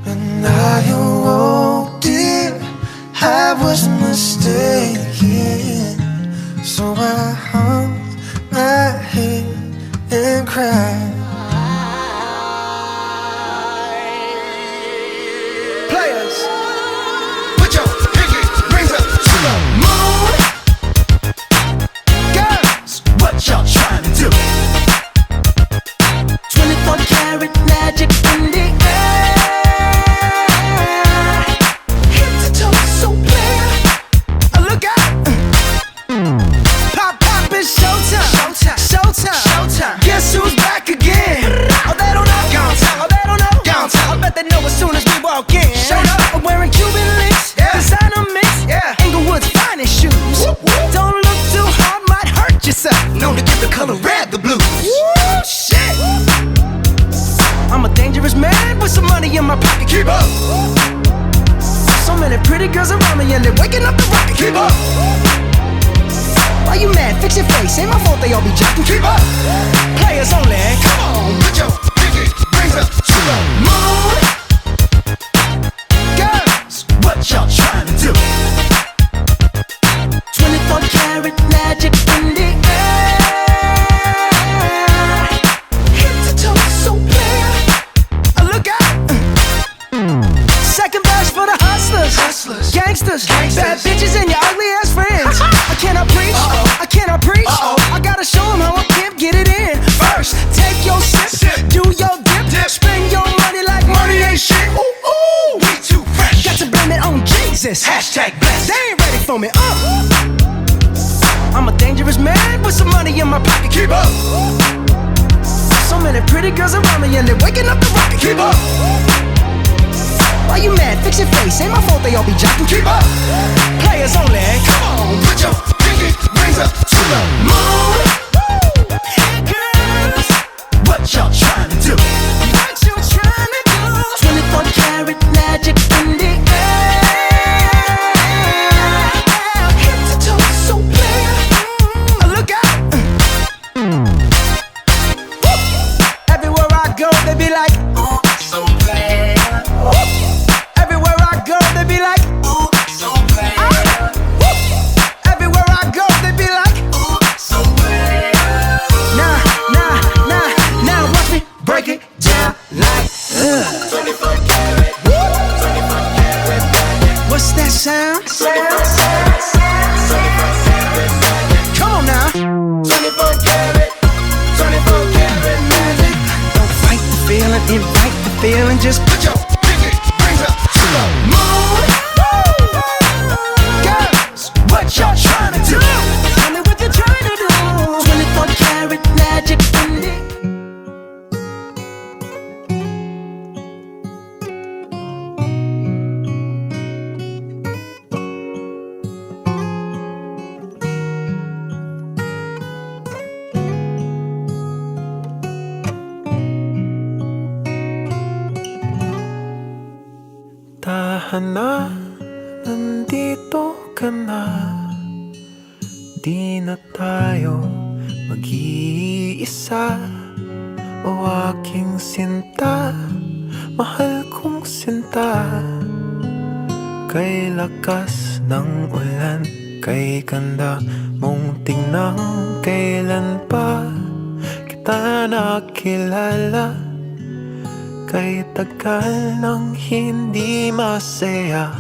When I awoke, dear, I was mistaken. So I hung my head and cried. Players, put your pinky rings up to the moon. Girls, what y'all trying to do? 24 karat magic in the air. Head to toe, so clear. Look out! Pop, pop, it's showtime. Showtime, showtime, showtime. Guess who's back again? Oh, they don't know. Oh, they don't know. I bet they know as soon as we walk in. Showed up, I'm wearing Cuban links, designer mix, Inglewood's finest shoes. Don't look too hard, might hurt yourself. Known to give the color red the blues. Shit! I'm a dangerous man with some money in my pocket. Keep up! So many pretty girls around me and they're waking up the rocket. Keep up! Why you mad? Fix your face. Ain't my fault they all be jacking. Keep up! Players only. Come on, put your pinky rings up to the moon. Girls, what y'all trying to do? 24 karat magic in the air. Head to toe, so clear. Look out! Second verse for the hustlers, gangsters, bad bitches and your ugly ass friends. I cannot preach, I cannot preach. I gotta show them how I can't get it in. First, take your sip, do your dip, spend your money like money ain't shit. Ooh, ooh, we too fresh. Got to blame it on Jesus. Hashtag blessed. They ain't ready for me. I'm a dangerous man with some money in my pocket. Keep up. So many pretty girls around me and they're waking up the rocket. Keep up. Why you mad? Fix your face. Ain't my fault they all be jocking. Keep up. Players only. Come on, put your pinky rings up to the moon. Hey girls, what y'all trying to do? What you trying to do? 24 karat magic in the air. Head to toe, so clear. Look out! Everywhere I go, they be like, ooh, so clear. Everywhere I go, they be like, ooh, so clear. Everywhere I go, they be like, ooh, so clear. Now, watch me break it down like, 24 karat, 24 karat magic. What's that sound? 24 karat magic. Come on now. 24 karat, 24 karat magic. Don't fight the feeling, invite the feeling. Just put your pinky rings up to the moon. Girls, what y'all trying to do? Tell me what you're trying to do. 24 karat magic. na, nandito ka na. Di na tayo mag-iisa. O aking sinta, mahal kong sinta. Kay lakas ng ulan, kay ganda mong tingnan. Kailan pa kita nakilala? Kay tagal nang hindi masaya.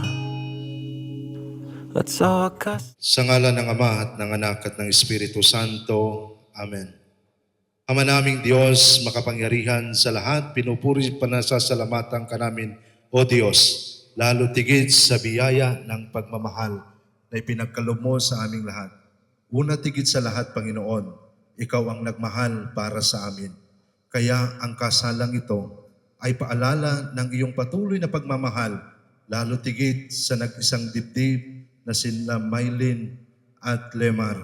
At sa wakas Sa ngalan ng Ama at ng Anak at ng Espiritu Santo. Amen. Ama naming Diyos, makapangyarihan sa lahat, pinupuri panasasalamatan ka namin, O Diyos, lalo tigit sa biyaya ng pagmamahal na ipinagkaloob mo sa aming lahat. Una tigit sa lahat, Panginoon, Ikaw ang nagmahal para sa amin. Kaya ang kasalang ito ay paalala ng iyong patuloy na pagmamahal, lalo tigit sa nag-isang dibdib na sina Maylin at Lemar.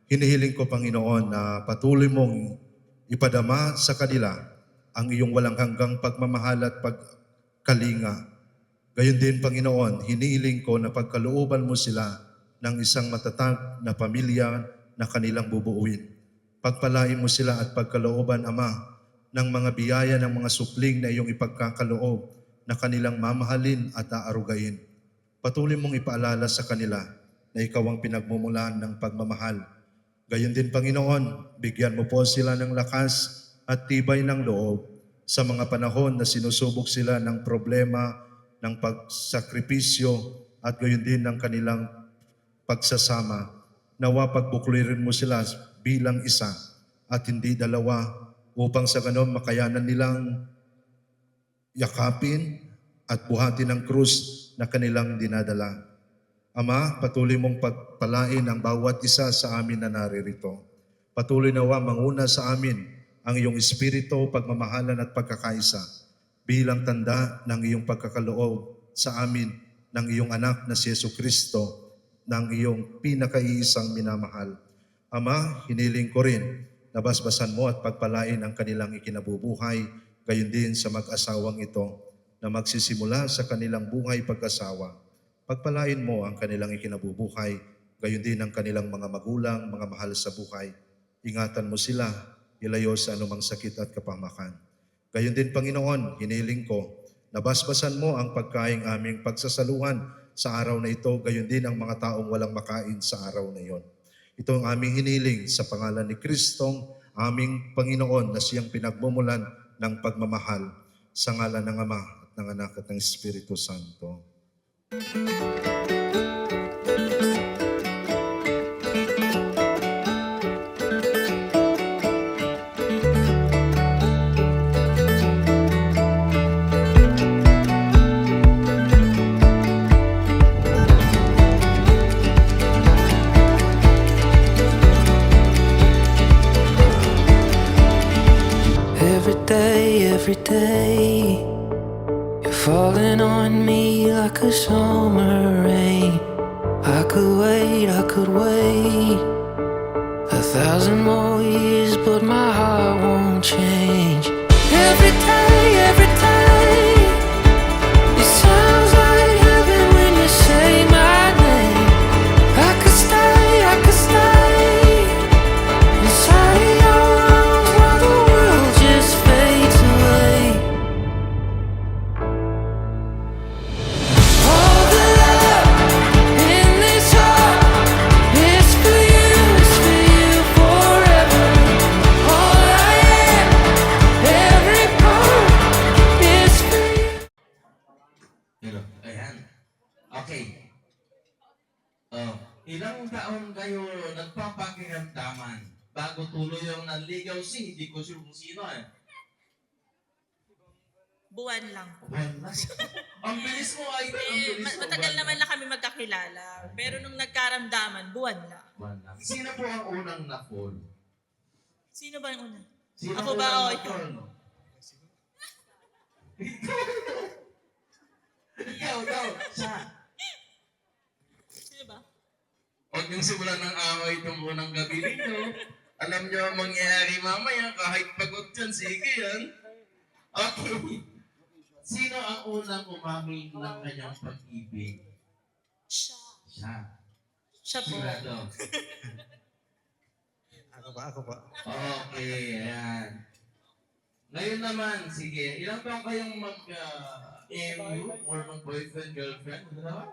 Hinihiling ko, Panginoon, na patuloy mong ipadama sa kanila ang iyong walang hanggang pagmamahal at pagkalinga. Gayon din, Panginoon, hinihiling ko na pagkalooban mo sila ng isang matatag na pamilya na kanilang bubuuin. Pagpalain mo sila at pagkalooban, Ama, ng mga biyaya ng mga supling na iyong ipagkakaloob na kanilang mamahalin at aarugain. Patuloy mong ipaalala sa kanila na ikaw ang pinagmumulan ng pagmamahal. Gayon din, Panginoon, bigyan mo po sila ng lakas at tibay ng loob sa mga panahon na sinusubok sila ng problema, ng pagsakripisyo at gayon din ng kanilang pagsasama. Nawa pagbuklarin mo sila bilang isa at hindi dalawa upang sa ganon makayanan nilang yakapin at buhatin ang krus na kanilang dinadala. Ama, patuloy mong pagpalain ang bawat isa sa amin na naririto. Patuloy nawa manguna sa amin ang iyong espiritu, pagmamahalan at pagkakaisa bilang tanda ng iyong pagkakaloob sa amin ng iyong anak na si Jesucristo, ng iyong pinakaiisang minamahal. Ama, hiniling ko rin na basbasan mo at pagpalain ang kanilang ikinabubuhay, gayon din sa mag-asawang ito na magsisimula sa kanilang buhay pag-asawa. Pagpalain mo ang kanilang ikinabubuhay, gayon din ang kanilang mga magulang, mga mahal sa buhay. Ingatan mo sila, ilayo sa anumang sakit at kapahamakan. Gayon din, Panginoon, hiniling ko na basbasan mo ang pagkaing aming pagsasaluhan sa araw na ito, gayon din ang mga taong walang makain sa araw na iyon. Ito ang aming hiniling sa pangalan ni Kristong, aming Panginoon, na siyang pinagmumulan ng pagmamahal, sa ngalan ng Ama at ng Anak at ng Espiritu Santo. Every day, you're falling on me like a summer rain. I could wait 1,000 more years, but my heart won't change. Every day, it sounds like heaven when you say my name. I could stay inside your arms while the world just fades away. All the love in this heart is for you forever. All I am, every part is for you. Hello. Ayan. Okay. Ilang taon kayo nagpapakiramdaman bago tuloy yung nanligaw hindi ko sure kung sino eh. Buwan lang po. Buwan na. Ang bilis mo ay, ang bilis mo. Matagal naman na kami magkakilala. Pero nung nagkaramdaman, buwan lang. Buwan na. Sino po ang unang na-fall? Sino ba yung una? Sino Ako ang ba unang o ikaw? na-fall? Ikaw, siya. Sino ba? Huwag niyong simulan ng away itong unang gabi ninyo. Alam niyo ang mangyayari mamaya, kahit pagod yan, sige yan. Okay. Sino ang unang umamin ng kanyang pag-ibig? Siya. Siya po. Sigurado. Ako pa. Okay, ayan. Ngayon naman, sige, ilang taon kayong mag-MU or mag-boyfriend, girlfriend? Ano ba?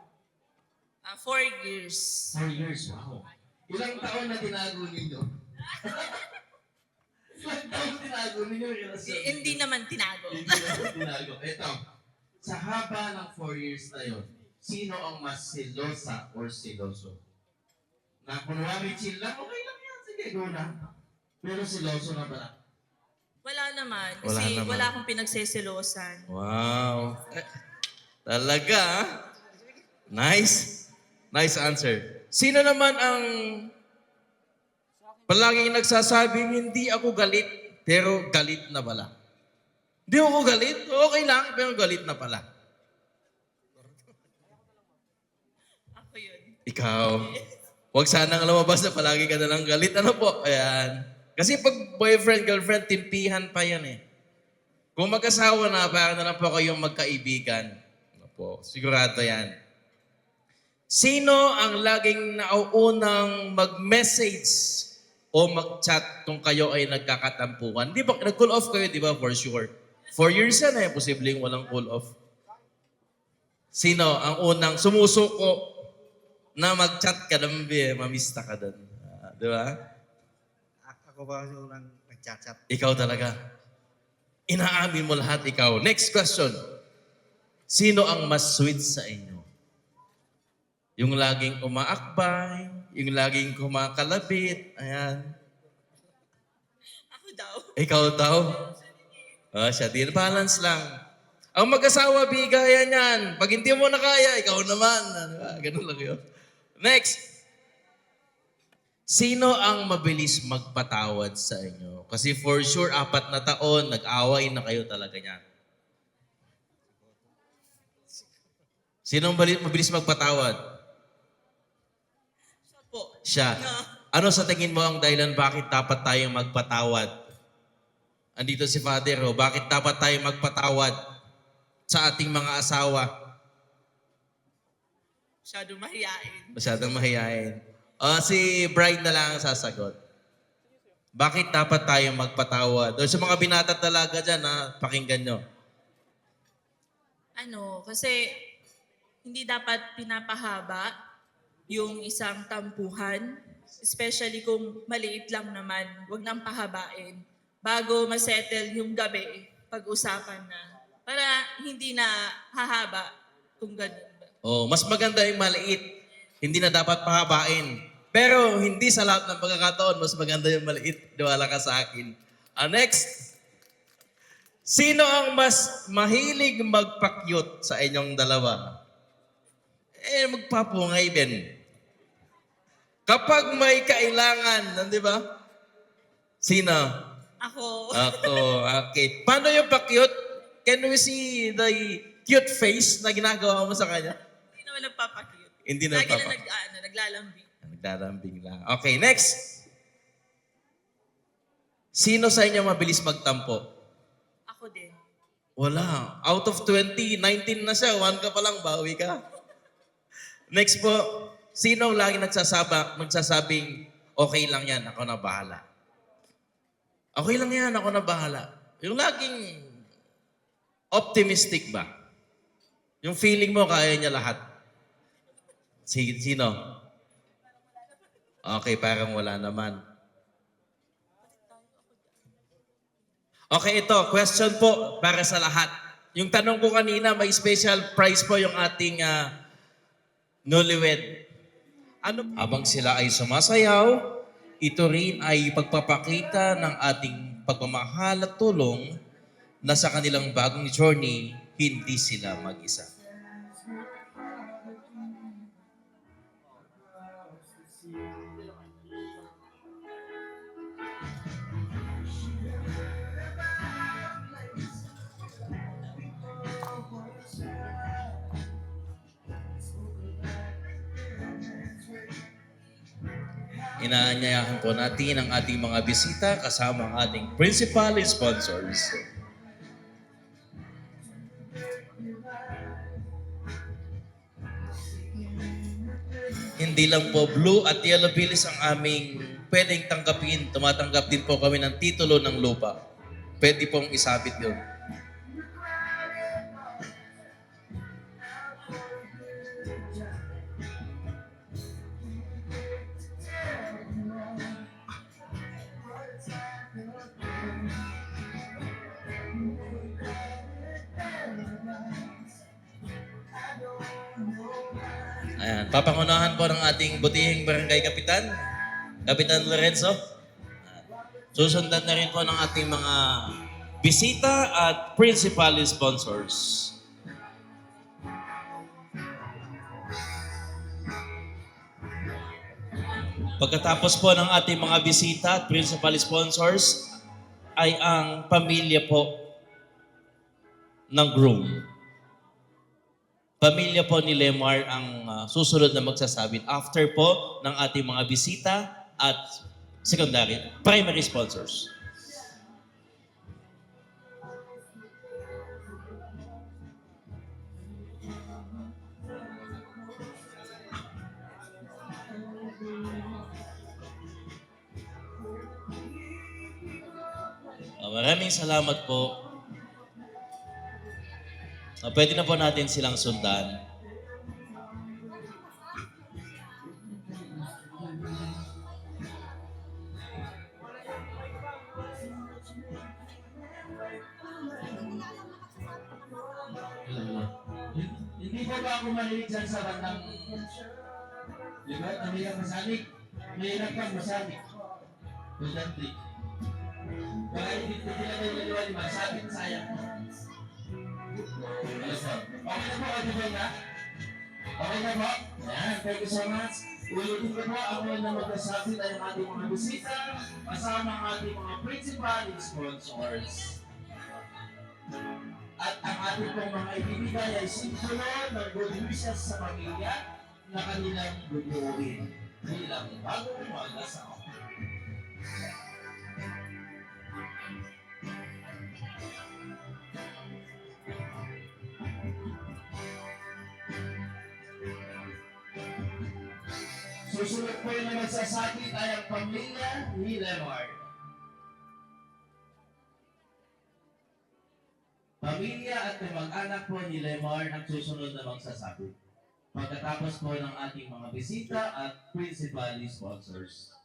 4 years. 4 years, wow. Ilang taon na tinago ninyo? Ilang taon tinago ninyo? Hindi naman tinago. Hindi naman tinago. Ito, sa haba ng 4 years na yun, sino ang mas silosa or siloso? Na kunwari chill lang, okay lang yan. Sige, go na. Pero siloso na ba? Wala naman. Wala Kasi naman. wala akong pinagseselosan. Wow. Talaga, ah. Nice. Nice answer. Sino naman ang palaging nagsasabing hindi ako galit, pero galit na pala? Hindi ako galit, okay lang, pero galit na pala. Ako yun. Ikaw. Huwag sanang lumabas na palagi ka na lang galit. Ano po? Ayan. Kasi pag boyfriend, girlfriend, timpihan pa yan eh. Kung mag-asawa na, para na lang po kayong magkaibigan. Ano po? Sigurado yan. Sino ang laging nauunang mag-message o mag-chat kung kayo ay nagkakatampuhan? Di ba, nag-cool off kayo, di ba? For sure. 4 years yan eh, posibleng walang cool off. Sino ang unang sumusuko na mag-chat ka doon, mamista ka doon? Di ba? Ako ba yung unang nag-chat-chat? Ikaw talaga. Inaamin mo lahat ikaw. Next question. Sino ang mas sweet sa inyo? Yung laging umaakbay, yung laging kumakalabit, ayan. Ako daw. Ikaw daw. Siya din. Balance lang. Ang mag-asawa, bigayan yan. Pag hindi mo na kaya, ikaw naman. Ganun lang yun. Next. Sino ang mabilis magpatawad sa inyo? Kasi for sure, 4 na taon, nag-away na kayo talaga niyan. Sino ang mabilis magpatawad? Siya po. Siya. Ano sa tingin mo ang dahilan bakit dapat tayong magpatawad? Andito si Father, bakit dapat tayong magpatawad sa ating mga asawa? Masyadong mahiyain. Masyadong mahihayin. Si Bride na lang ang sasagot. Bakit dapat tayong magpatawad? O sa mga binata talaga dyan, pakinggan nyo. Kasi hindi dapat pinapahaba yung isang tampuhan, especially kung maliit lang naman, wag nang pahabain. Bago masettle yung gabi, pag-usapan na. Para hindi na hahaba kung ganun ba. Mas maganda yung maliit. Hindi na dapat pahabain. Pero hindi sa lahat ng pagkakataon, mas maganda yung maliit. Diwala ka sa akin. Next. Sino ang mas mahilig magpakyut sa inyong dalawa? Magpapungay din. Kapag may kailangan, di ba? Sino? Ako, Ako, okay. Paano yung pakyut? Can we see the cute face na ginagawa mo sa kanya? hindi naman nagpapakit. Hindi Lagi na nagpapa- naglalambing. Nagdarambing lang. Okay, next. Sino sa inyo mabilis magtampo? Ako din. Wala. Out of 20, 19 na siya. 1 ka pa lang, bawi ka. Next po. Sino lagi nagsasabing, okay lang yan, ako na bahala? Okay lang yan, ako na bahala. Yung laging optimistic ba? Yung feeling mo, kaya niya lahat. Sino? Okay, parang wala naman. Okay, ito. Question po para sa lahat. Yung tanong ko kanina, may special prize po yung ating newlywed. Habang sila ay sumasayaw, ito rin ay pagpapakita ng ating pagmamahal at tulong na sa kanilang bagong journey, hindi sila mag-isa. Inaanyayahan po natin ang ating mga bisita kasama ang ating principal sponsors. hindi lang po blue at yellow bills ang aming pwedeng tanggapin. Tumatanggap din po kami ng titulo ng lupa. Pwede pong isabit yun. Ayan, papangunahan po ng ating butihing barangay kapitan, Kapitan Lorenzo. Susundan na rin po ng ating mga bisita at principal sponsors. Pagkatapos po ng ating mga bisita at principal sponsors ay ang pamilya po ng groom. Pamilya po ni Lemar ang susunod na magsasabit after po ng ating mga bisita at primary sponsors. Maraming salamat po. Pwede na po natin silang sundan. Hindi po ba ako malilig dyan sa bandang diba? Ang hirap masalig. Mahirap kang masalig. Tudante. Kaya hindi na kayo naliwali masalig, sayang. Okay na po, okay na? Okay na po? Ayan, thank you so much. Ulitin ko po, ako na magkasabit ay ang ating mga bisita, kasama ang ating mga principal sponsors. At ang ating pong mga ibibigay ay simbolo ng good wishes sa pamilya na kanilang bubuuin bilang bagong mag-asawa. Susunod po yung magsasakit ay ang pamilya ni Lemar. Pamilya at kamag-anak po ni Lemar ang susunod na magsasakit. Pagkatapos po ng ating mga bisita at principal sponsors.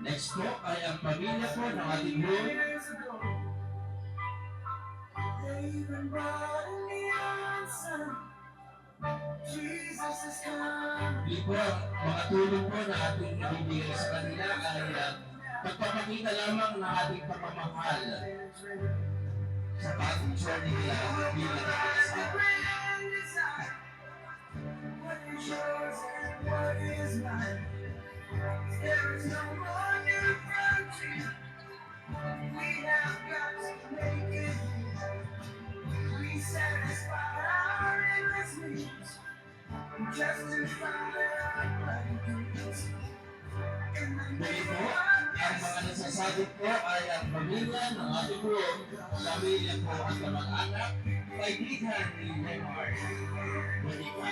Next po ay ang pamilya po ng ating group. Hindi po ang mga tulong po na ating ibibigay sa kanila ay pagpapakita lamang ng ating pagmamahal sa paging journey nila bilang mag-asawa. There is no one in front of you. We have got to make it. We satisfy our endless needs. Justify our needs. Muli po, ang mga nasasabit po ay ang pamilya ng ating group, pamilya po at kamag-anak, kaibigan ni Lemar. Muli po.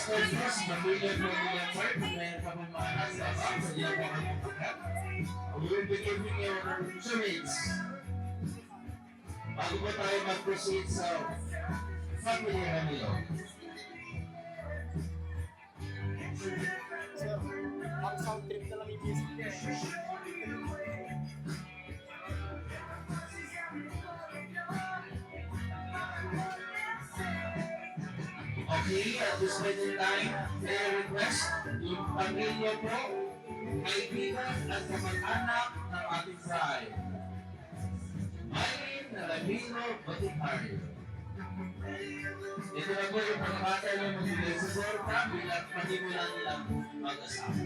first, mag-billion po nila part. Meron pa po mga nasa baba. So, yan po kami pagkat. We will be giving you 2 minutes. Bago po tayo mag-proceed sa family Ramiro. Okay, at this point in time, may request yung pamilya po, kaibigan at kamag-anak ng ating bride. Maylin Ramiro Baticario. Ito na po yung pagkakata ng magbigay sa sorta bilang panimula nilang mag-asawa.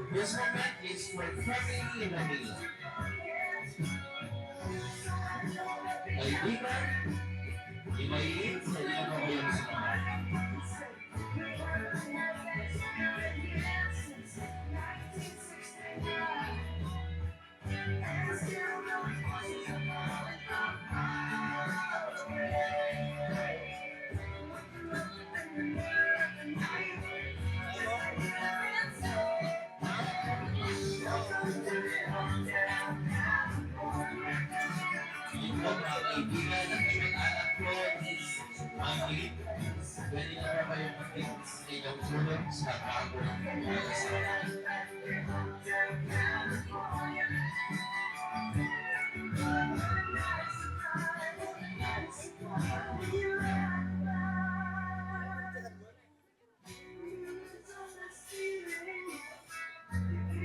This moment is for family Ramiro. Kaibigan, imayin sa iyo ko kayong sinamahan. Yung mga kaibigan at kamag-anak ko is Mami. Pwede na ba kayong mag-tips sa inyong tulong sa bago ng mag-asawa?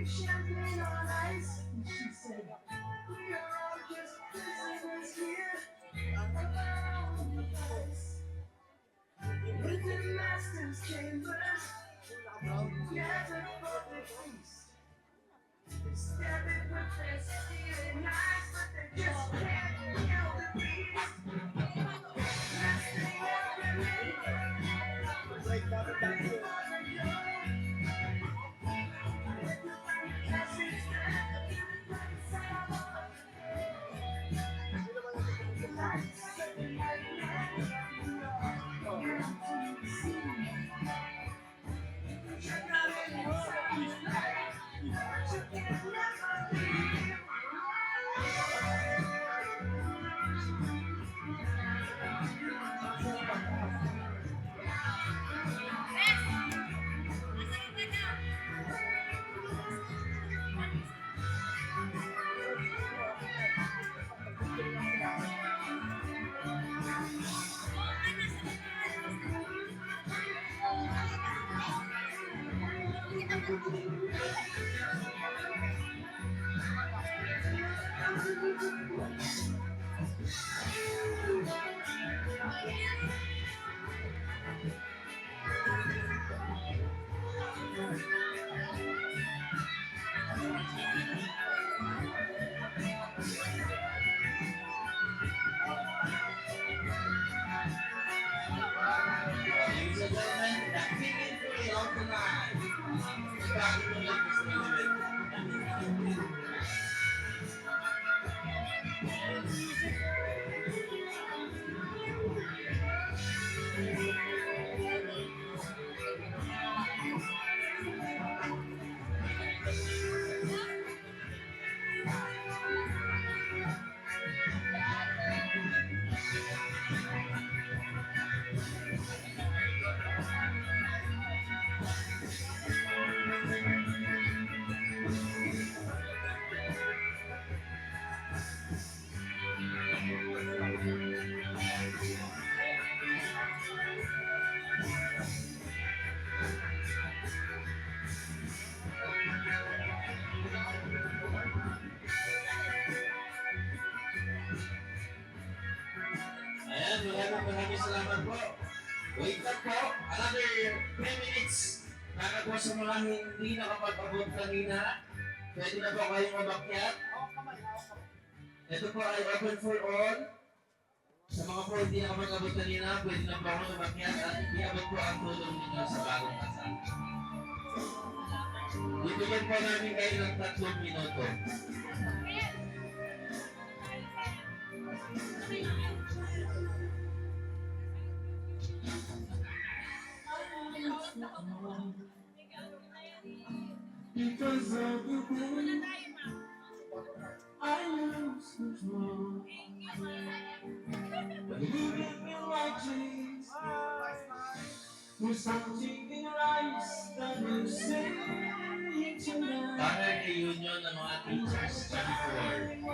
Champagne on ice, and she said, "We are all just prisoners here around the place. With the master's chambers, gathered for the feast. They stab it with their stealing eyes, but they just can't kill the beast. Last thing I Ayan, maraming salamat po. Wait lang po, another 3 minutes. Nakagawa sa mga hindi nakapag-abot kanina, pwede na ba kayong mabakyat? Ito po ay open for all. Sa mga po hindi nakapag-abot kanina, pwede na ba kayong mabakyat at iabot po ang tulong ninyo sa bagong kasal. Bibigyan po namin kayo ng 3 minuto. Because of the pain, I lose control. Living in my dreams, with something in your eyes that you say tonight. Banner reunion ng mga teachers 24.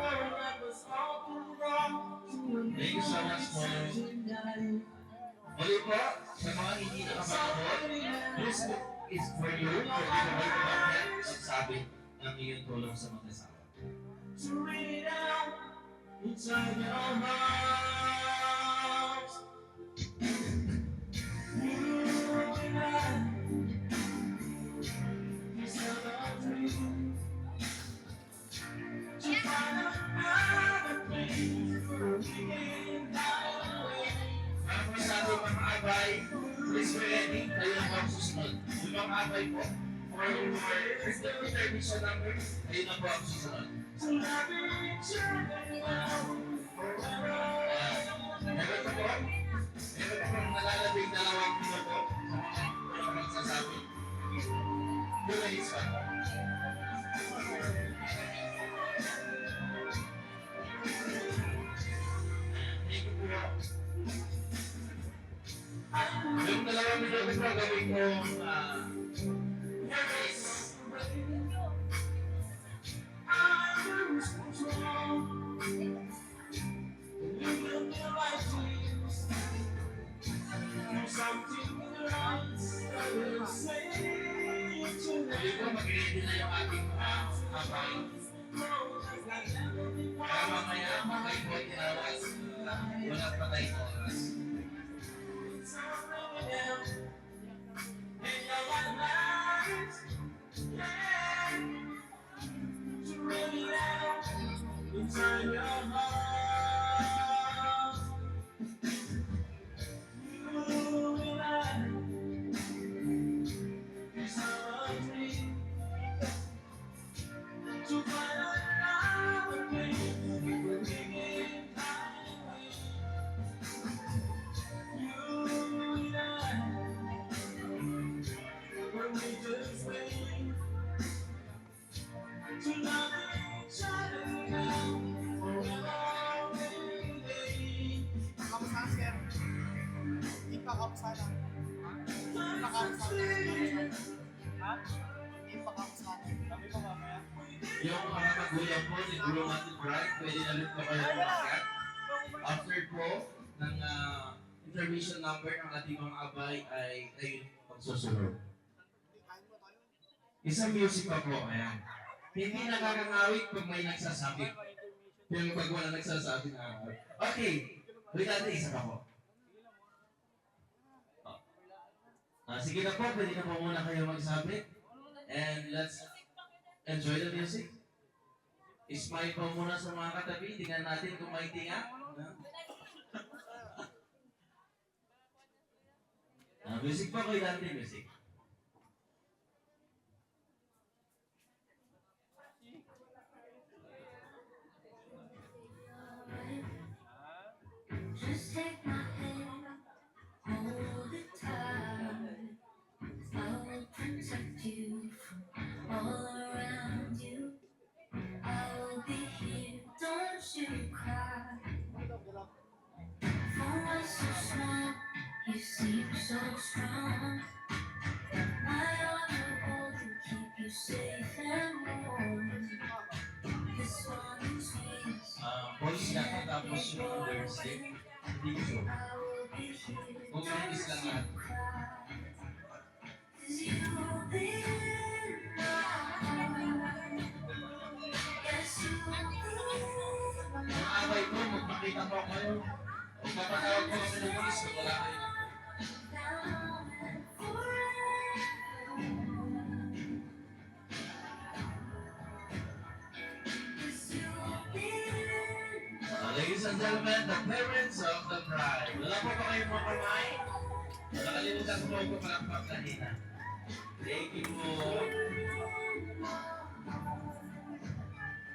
Thank you so much po. Muli po, sa mga hindi nakapag-abot, this book is for you. Pwede na kayo kumakit magsabit ng iyong tulong sa mag-asawa. To read it out inside your heart. You and I, it's not a dream. To find another place where we can die away. Ang masabi mga abay, please be ready. Kayo na po ang susunod. Yung mga abay po, for intermission number, kayo na po ang susunod. To love each other now, forever. Meron po po, meron po nalalabing 2 minuto sa mga magsasabi. Yun na isa. Thank you po. Yung 2 minuto po gawin kong yes. I lose control. You give me right dreams. There's something in your eyes that will say Hindi po, tonight. mag-ready na yung ating abay. Kaya mamaya, makay po tinawas. Wala pa tayong oras. It's already down in your life. Yeah. To ready now inside your heart. You and I, it's not a dream. To find another place where we can hide away. You and I, when we just wait to love each other now, forever and day. Yung mga magulang po ni Guru Martin Bright, pwede na rin po kayo kumakyat. After po ng intermission number ng ating mga abay ay kayo magsusunod. Isang music pa po, ayan. Hindi nakakangawit pag may nagsasabi. Pero pag wala nagsasabi na okay, wait natin isa pa po. Sige na po, pwede na po muna kayo magsabi. And let's enjoy the music. Smile po muna sa mga katabi. Tingnan natin kung may tinga. Music pa ko, natin music. Just take my hand, hold it tight. I will protect you from all around you. I will be here, don't you cry. For us so small, you seem so strong. My arms will hold you, keep you safe and warm. This one between us. Boys na tapos yung Thursday. Hindi ko sure. I will be here, Kung practice lang don't yan. you cry. 'Cause you'll be in my heart. Yes, you'll be in my Mga abay po, magpakita po kayo. Magpapatawag po kami ng polis kung wala kayo. now and forever. Ladies and gentlemen, the parents of the bride. Wala po ba kayong mga kamay? Nakalimutan ko po palakpak kanina. Thank you po.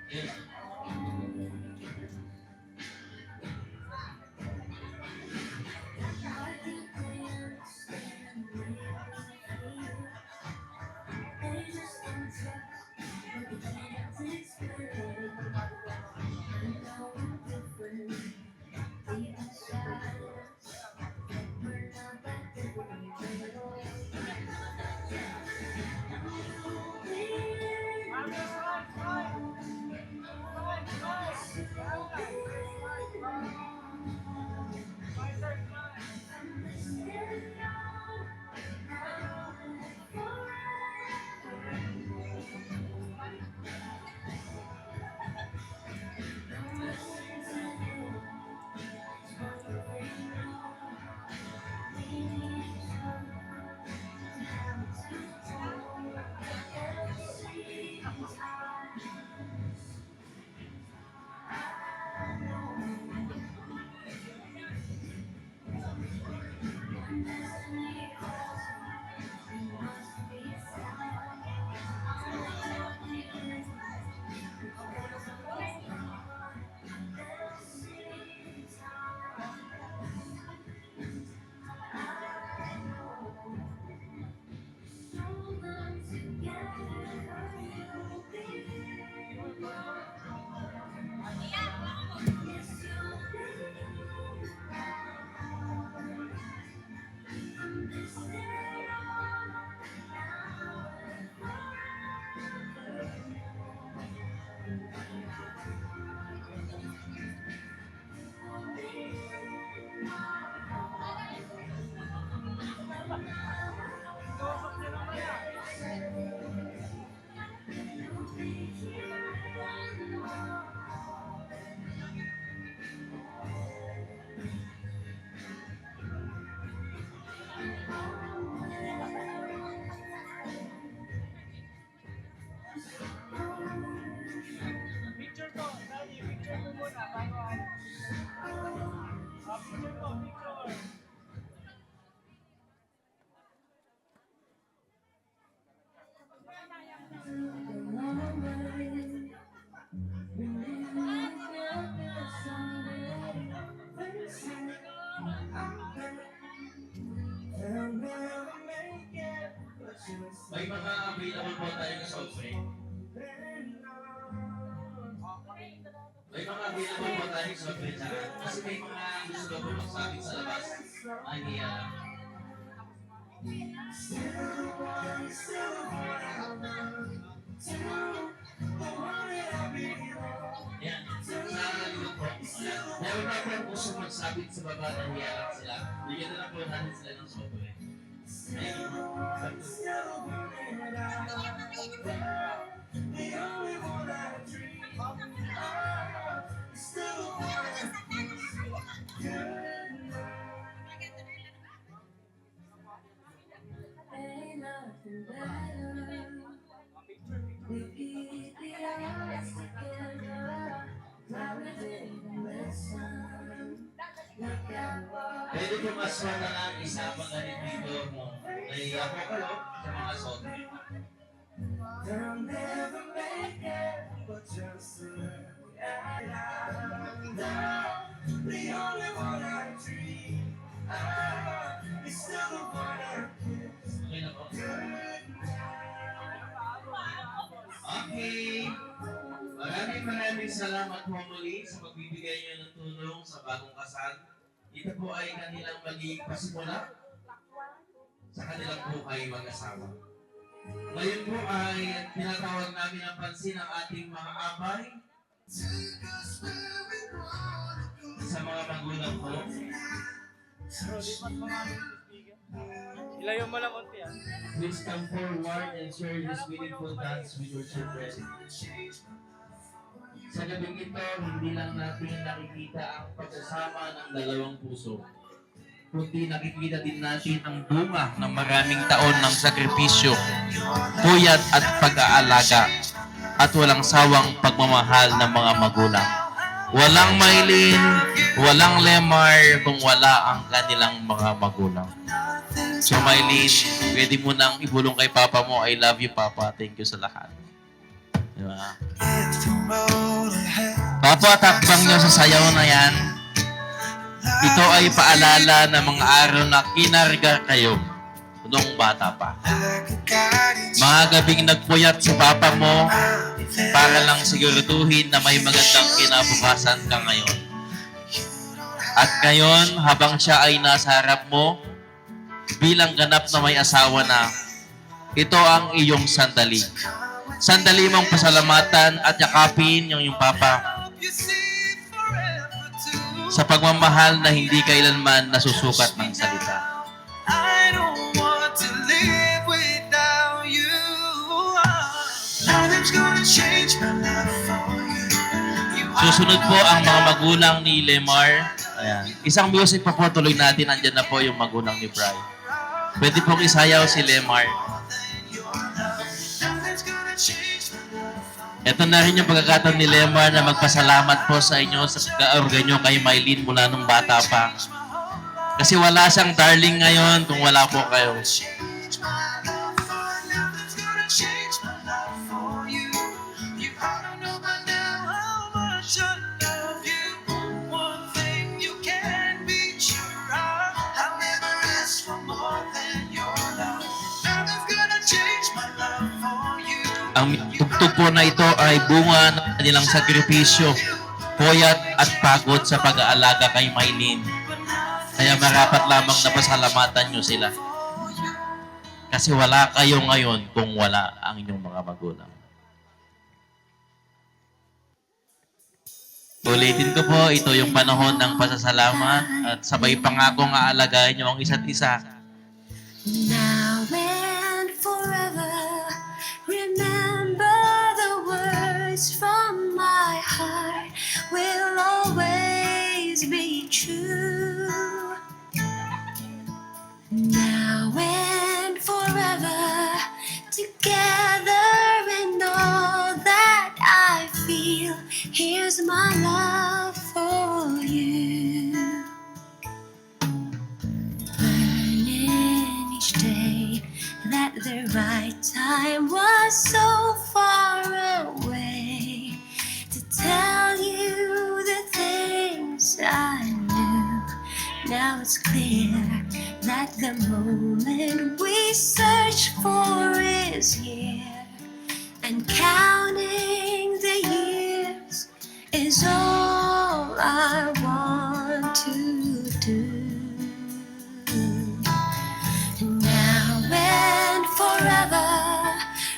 Yes. May mga available po tayo na soft drink. May mga available po tayo sa soft drink. Kasi may mga gusto po magsabit sa labas. Ay, yan. Sa likod po. Meron na po ang gusto magsabit sa baba na hiyalang sila. Bigyan na lang po natin sila ng soft drink. Pwede ko mas na lang isa pang ganit dito mo. Ay ako kayo sa mga sote. They'll never make it, but just to let me out. The only one I dream of is still the one I kiss. Okay na po. Okay. Maraming salamat po muli sa pagbibigay niyo ng tulong sa bagong kasal. Ito po ay kanilang magiging pasimula sa kanilang buhay mag-asawa. Ngayon po ay tinatawag namin ang pansin ng ating mga abay sa mga magulang po. Ilayo mo lang konti Please come forward and share this meaningful dance with your children. Sa gabing ito, hindi lang natin nakikita ang pagsasama ng dalawang puso, kundi nakikita din natin ang bunga ng maraming taon ng sakripisyo, puyat at pag-aalaga, at walang sawang pagmamahal ng mga magulang. Walang Maylin, walang Lemar kung wala ang kanilang mga magulang. So Maylin, pwede mo nang ibulong kay Papa mo, I love you Papa, thank you sa lahat. Diba? Papa, takbang nyo sa sayaw na yan. Ito ay paalala ng mga araw na kinarga kayo noong bata pa. Mga gabing nagpuyat sa Papa mo para lang siguraduhin na may magandang kinabukasan ka ngayon. At ngayon, habang siya ay nasa harap mo, bilang ganap na may asawa na, ito ang iyong sandali. Sandali mong pasalamatan at yakapin yung iyong Papa sa pagmamahal na hindi kailanman nasusukat ng salita. I don't want to live without you. Nothing's gonna change my love for you. Susunod po ang mga magulang ni Lemar. Ayan. Isang music pa po tuloy natin. Andyan na po yung magulang ni Bri. Pwede pong isayaw si Lemar. Ito na rin yung pagkakataon ni Lemar na magpasalamat po sa inyo sa kaorgan nyo kay Maylin mula nung bata pa. Kasi wala siyang darling ngayon kung wala po kayo. Ang tugtog po na ito ay bunga ng kanilang sakripisyo, puyat at pagod sa pag-aalaga kay Maylin. Kaya marapat lamang na pasalamatan nyo sila. Kasi wala kayo ngayon kung wala ang inyong mga magulang. Ulitin ko po, ito yung panahon ng pasasalamat at sabay pangakong aalagaan nyo ang isa't isa. Now and forever, remember the words from my heart will always be true. Now and forever, together in all that I feel, here's my love for you. Learning each day that the right time was so far away to tell you the things I knew. Now it's clear that the moment we search for is here, and counting the years is all I want to do. Now and forever,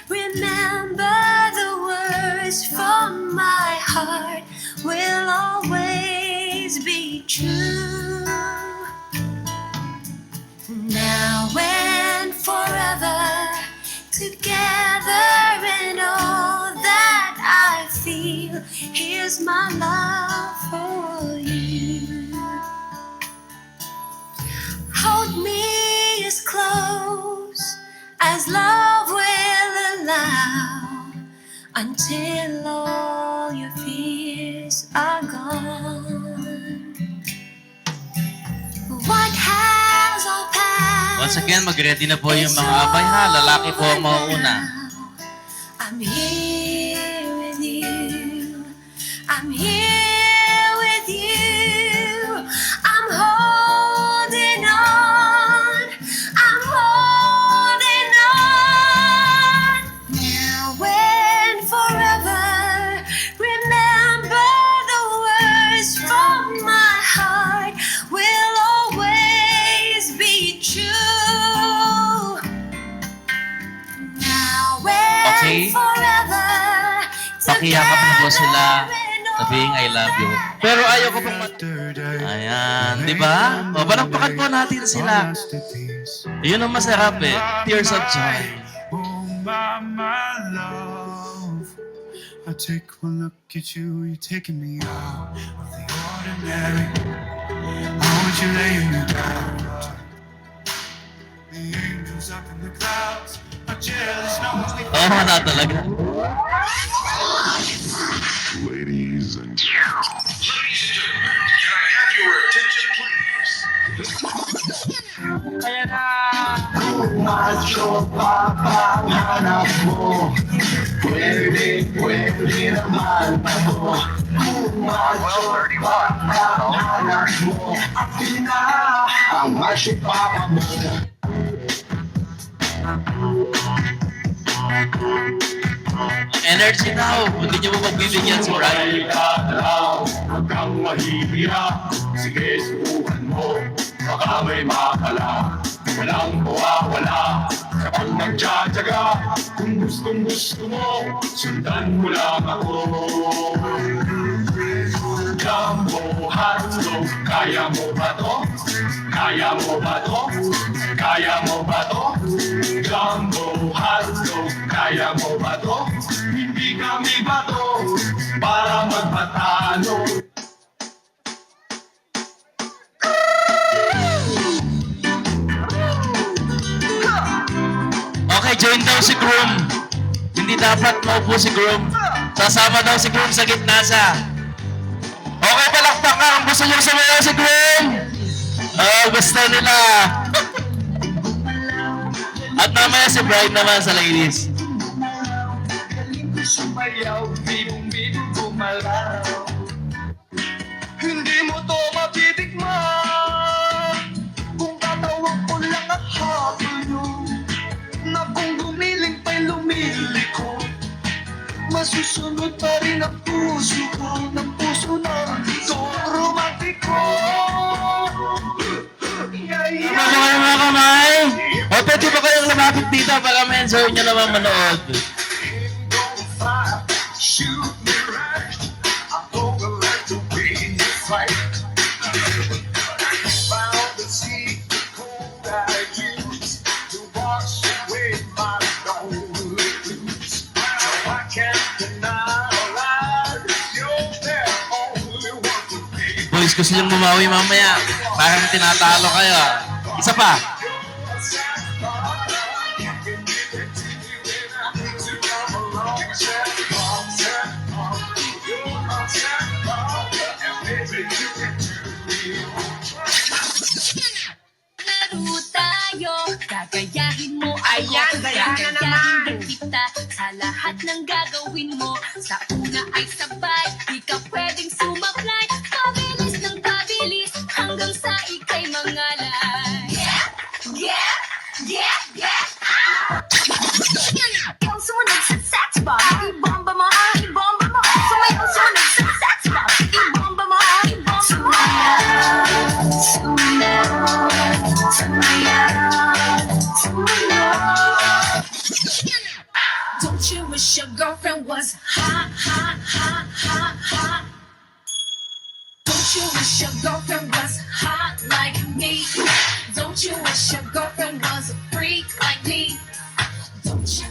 remember the words from my heart will always be true. Now and forever, together in all that I feel, here's my love for you. Hold me as close as love will allow, until all your fears are gone. What has all passed? Once again, mag-ready na po yung mga abay ha. Lalaki po ang mauuna. I'm here with you. I'm here with you. I'm holding on. I'm holding on. Now and forever, remember the words from my heart will always be true. Now and Okay. forever, Pakiyakap na po sila sabihing I love you. Pero ayaw ko pong Ayan, di ba? O, palakpakan po natin sila. Yun ang masarap eh. Tears of joy. Oh my love, I take one look at you, you're taking me out of the ordinary. I want you laying me down. The angels up in the clouds are jealous, no one's Oo, na talaga. Ladies and macho pa pangarap mo. Pwede naman ako. Kung macho pa pangarap mo, akin na ang macho pa mo. Energy now. Hindi niyo mo magbibigyan si Brian. Huwag kang mahihiya. Sige, subukan mo. Baka may makala. Walang mawawala. Kapag nagtsatsaga, kung gusto mo, sundan mo lang ako. Jumbo hotdog, kaya mo ba to? Kaya mo ba to? Kaya mo ba to? Jumbo hotdog, kaya mo ba to? Hindi kami bato para magpatalo. Okay, join daw si Groom. Hindi dapat maupo si Groom. Sasama daw si Groom sa gitna sa. Okay, palakpak ka. Kung gusto niyo sumayaw si Groom. Gusto nila. At mamaya si Brian naman sa ladies. Sumayaw, bibong-bibong gumalaw. Hindi mo to matitikman kung tatawag ko lang ang habol na kung gumiling pa'y lumiliko. Masusunod pa rin ang puso ko ng puso ng romantiko. Tama ba kayo mga kamay? O pwede ba kayong lumapit dito para ma-enjoy nyo naman manood? Shoot me right, I'm gonna let the wind fight. Found the secret code I use to wash away my lonely blues. So I can't deny a lie, you're the only one to be. Boys, gusto nyo bumawi mamaya. Parang tinatalo kayo. Isa pa. Laro tayo, gagayahin mo ako. Gagayahin kita sa lahat ng gagawin mo. Sa una ay sabay, di ka pwedeng sumablay. Pabilis ng pabilis, hanggang sa ika'y mangalay. Yeah! Ikaw sumunod sa sex bomb, ibomba mo, ibomba mo. Sumayaw sumunod sa sex bomb, ibomba mo, ibomba mo. Don't you wish your girlfriend was hot, hot, hot, hot, hot? Don't you wish your girlfriend was hot like me? Don't you wish your girlfriend was a freak like me? Don't you?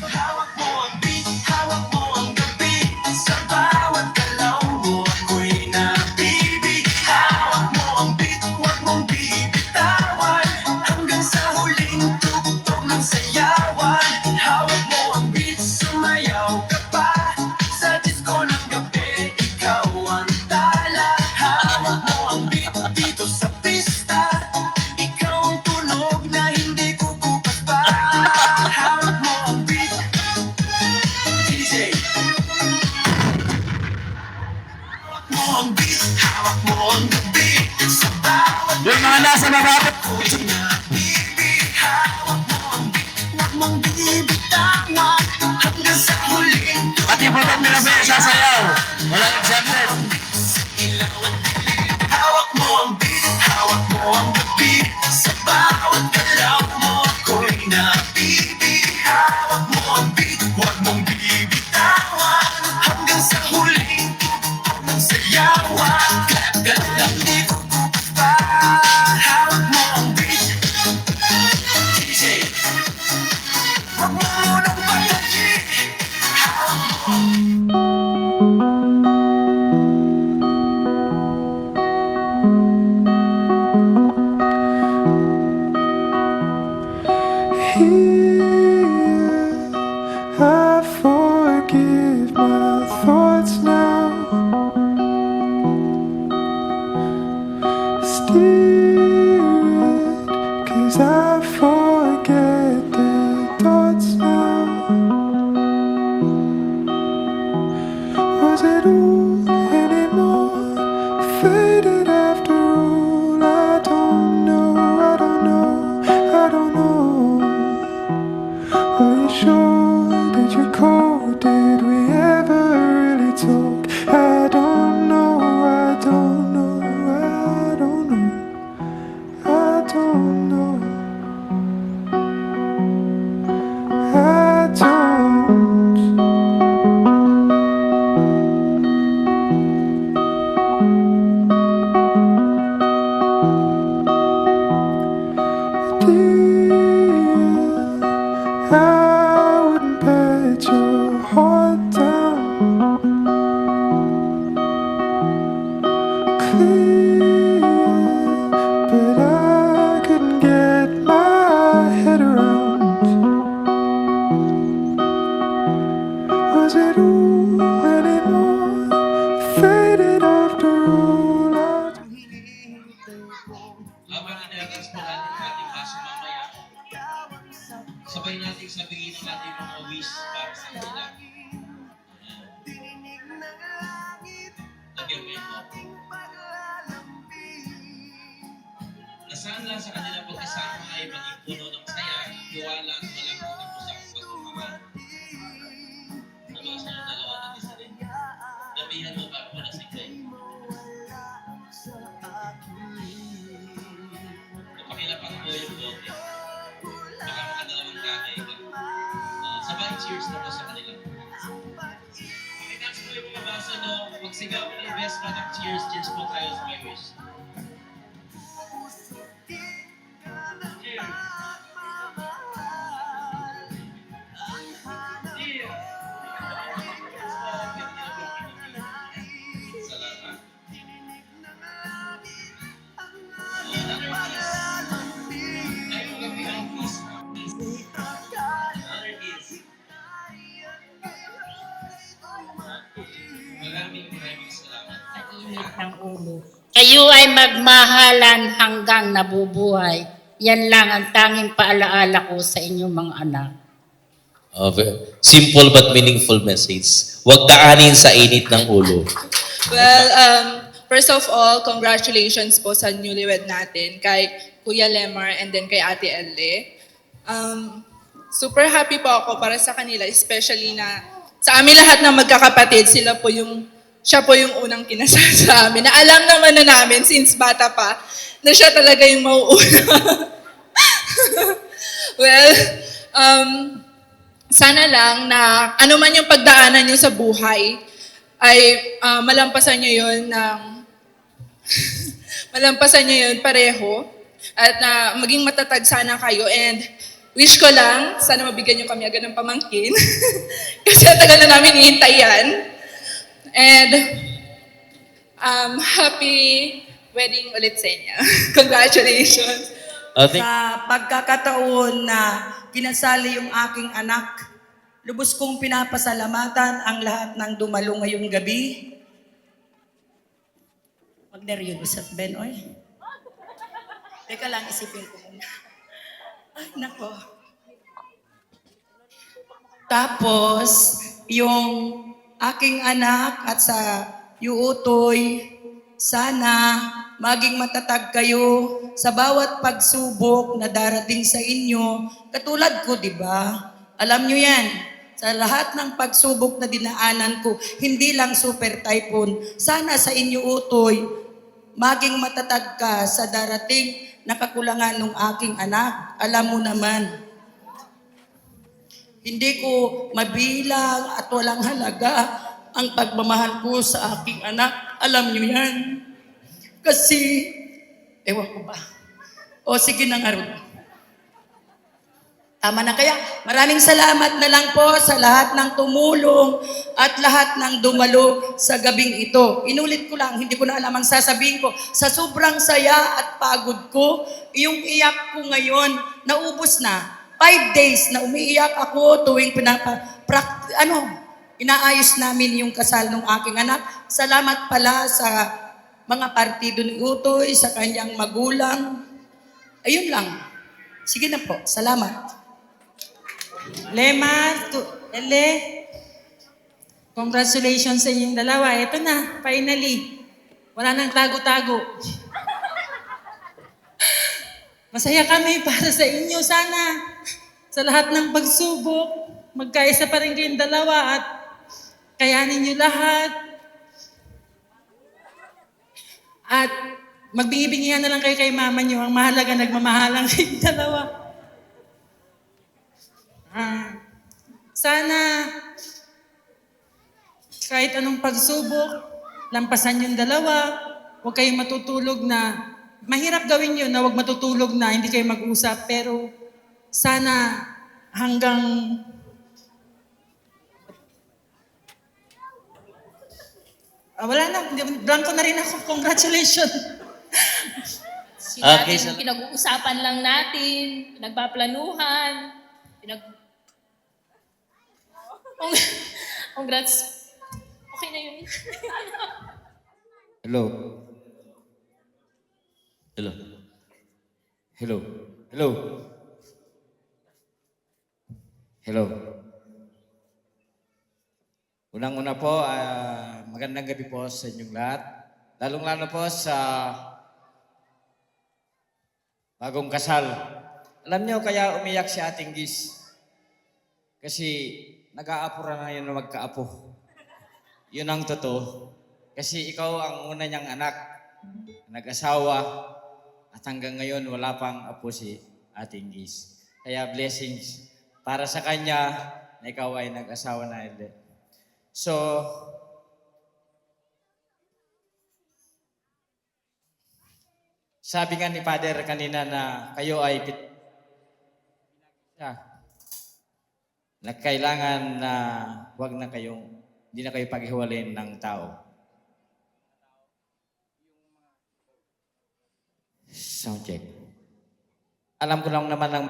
Hawak mo ang beat, hawak mo ang gabi. Sa bawat galaw mo ako'y nabibig. Hawak mo ang beat, huwag mong bibitawan. Hanggang sa huling tugtog ng sayawan. Hawak mo ang beat, sumayaw ka pa. Sa disco ng gabi, ikaw ang tala. Hawak mo ang beat dito sa pista. Ikaw ang tunog na hindi kukupas pa. Hawak mo ang beat, DJ. Hawak mo ang beat, hawak mo ang gabi. Sa bawat Yung mga nasa baba. ako'y nabibig. Hawak mo ang beat, huwag mong bibitawan. Hanggang sa huling Pati po ba't nila ba yung sasayaw? Walang exempted. hawak mo ang beat, hawak mo ang gabi. Sa bawat galaw mo ako'y nabibig. Hawak mo ang beat, huwag mong bibitawan. Hanggang sa huling tugtog ng sayawan. Galang di ko pa. Hawak mo ang beat, DJ. Huwag mo munang patayin. Hawak mo. I forgive my thoughts now. was it all anymore? Faded after all our Habang inagas po natin ang ating aso mamaya, sabay natin sabihin ang ating mga wish para sa kanila. Lagyan mo yung Nasaan lang sa kanila pagkasama ay maging puno ng saya, tiwala at walang katapusang pagmamahal. Ano sa yung dalawa na isa rin? Damihan mo ba po na si Clay? Napakilapan po yung bote. Baka makadalawang kakay ka. Sabay cheers na po sa kanila. Pakitans mo yung mga baso, no? Magsigaw mo ng best product cheers. Cheers po tayo sa my wish. Kayo ay magmahalan hanggang nabubuhay. Yan lang ang tanging paalaala ko sa inyong mga anak. Simple but meaningful message. Huwag kaanin sa init ng ulo. Well, first of all, congratulations po sa newlywed natin, kay Kuya Lemar and then kay Ate Elle. Super happy po ako para sa kanila, especially na sa amin lahat ng magkakapatid, siya po yung unang kinasal sa amin. Na alam naman na namin since bata pa na siya talaga yung mauuna. Well, sana lang na ano man yung pagdaanan nyo sa buhay, ay malampasan nyo yun ng malampasan nyo yun pareho at na maging matatag sana kayo, and wish ko lang sana mabigyan nyo kami agad ng pamangkin kasi tagal na namin ihintay yan, and happy wedding ulit sa inyo. Congratulations. Sa pagkakataon na kinasali yung aking anak, lubos kong pinapasalamatan ang lahat ng dumalo ngayong gabi. Wag na rin usap, Ben, oy. Teka lang, isipin ko muna. Ay, nako. Tapos, yung aking anak at sa Yuutoy, sana maging matatag kayo sa bawat pagsubok na darating sa inyo. Katulad ko, di ba? Alam nyo yan, sa lahat ng pagsubok na dinaanan ko, hindi lang super typhoon, sana sa inyo, Utoy, maging matatag ka sa darating na kakulangan ng aking anak. Alam mo naman, hindi ko mabilang at walang halaga ang pagmamahal ko sa aking anak. Alam nyo yan. Kasi, ewan ko ba. O sige na nga rin. Tama na kaya. Maraming salamat na lang po sa lahat ng tumulong at lahat ng dumalo sa gabing ito. Inulit ko lang, hindi ko na alam ang sasabihin ko. Sa sobrang saya at pagod ko, yung iyak ko ngayon, naubos na. 5 days na umiiyak ako tuwing inaayos namin yung kasal ng aking anak. Salamat pala sa mga partido ni Utoy, sa kanyang magulang. Ayun lang. Sige na po. Salamat. Elle, congratulations sa inyong dalawa. Ito na, finally. Wala nang tago-tago. Masaya kami para sa inyo. Sana sa lahat ng pagsubok, magkaisa pa rin kayong dalawa at kayanin niyo lahat. At magbingi-bingihan na lang kayo kay mama niyo. Ang mahalaga, nagmamahalan kayong dalawa. Sana kahit anong pagsubok, lampasan yung dalawa. Huwag kayong matutulog na, mahirap gawin yun na huwag matutulog na, hindi kayo mag-usap. Pero sana hanggang wala na, blanco na rin ako. Congratulations. Okay, pinag-uusapan lang natin, pinagpaplanuhan, Congrats. Okay na yun. Hello. Hello. Hello. Hello. Hello. Unang-una po, magandang gabi po sa inyong lahat. Lalong-lalo po sa bagong kasal. Alam niyo kaya umiyak si Ating Gis? Kasi nag-aapura na yun na magkaapo. Yun ang totoo. Kasi ikaw ang una niyang anak, nag-asawa, at hanggang ngayon wala pang apo si Ating Gis. Kaya blessings para sa kanya na ikaw ay nag-asawa na. So, sabi nga ni Father kanina na kayo ay na kailangan na hindi na kayo paghiwalayin ng tao. Sound check. Alam ko lang naman ng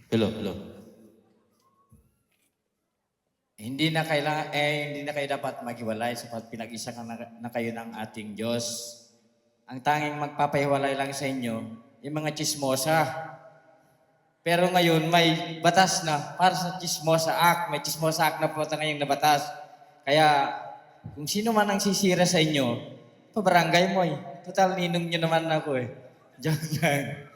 Hello. Hindi na kayo dapat maghiwalay sapat pinag-isa na kayo ng ating Diyos. Ang tanging magpapahiwalay lang sa inyo, yung mga chismosa. Pero ngayon may batas na para sa Chismosa Act. May Chismosa Act na po ngayong nabatas. Kaya kung sino man ang sisira sa inyo, pabarangay mo eh. Total ninong nyo naman ako eh. Diyan lang.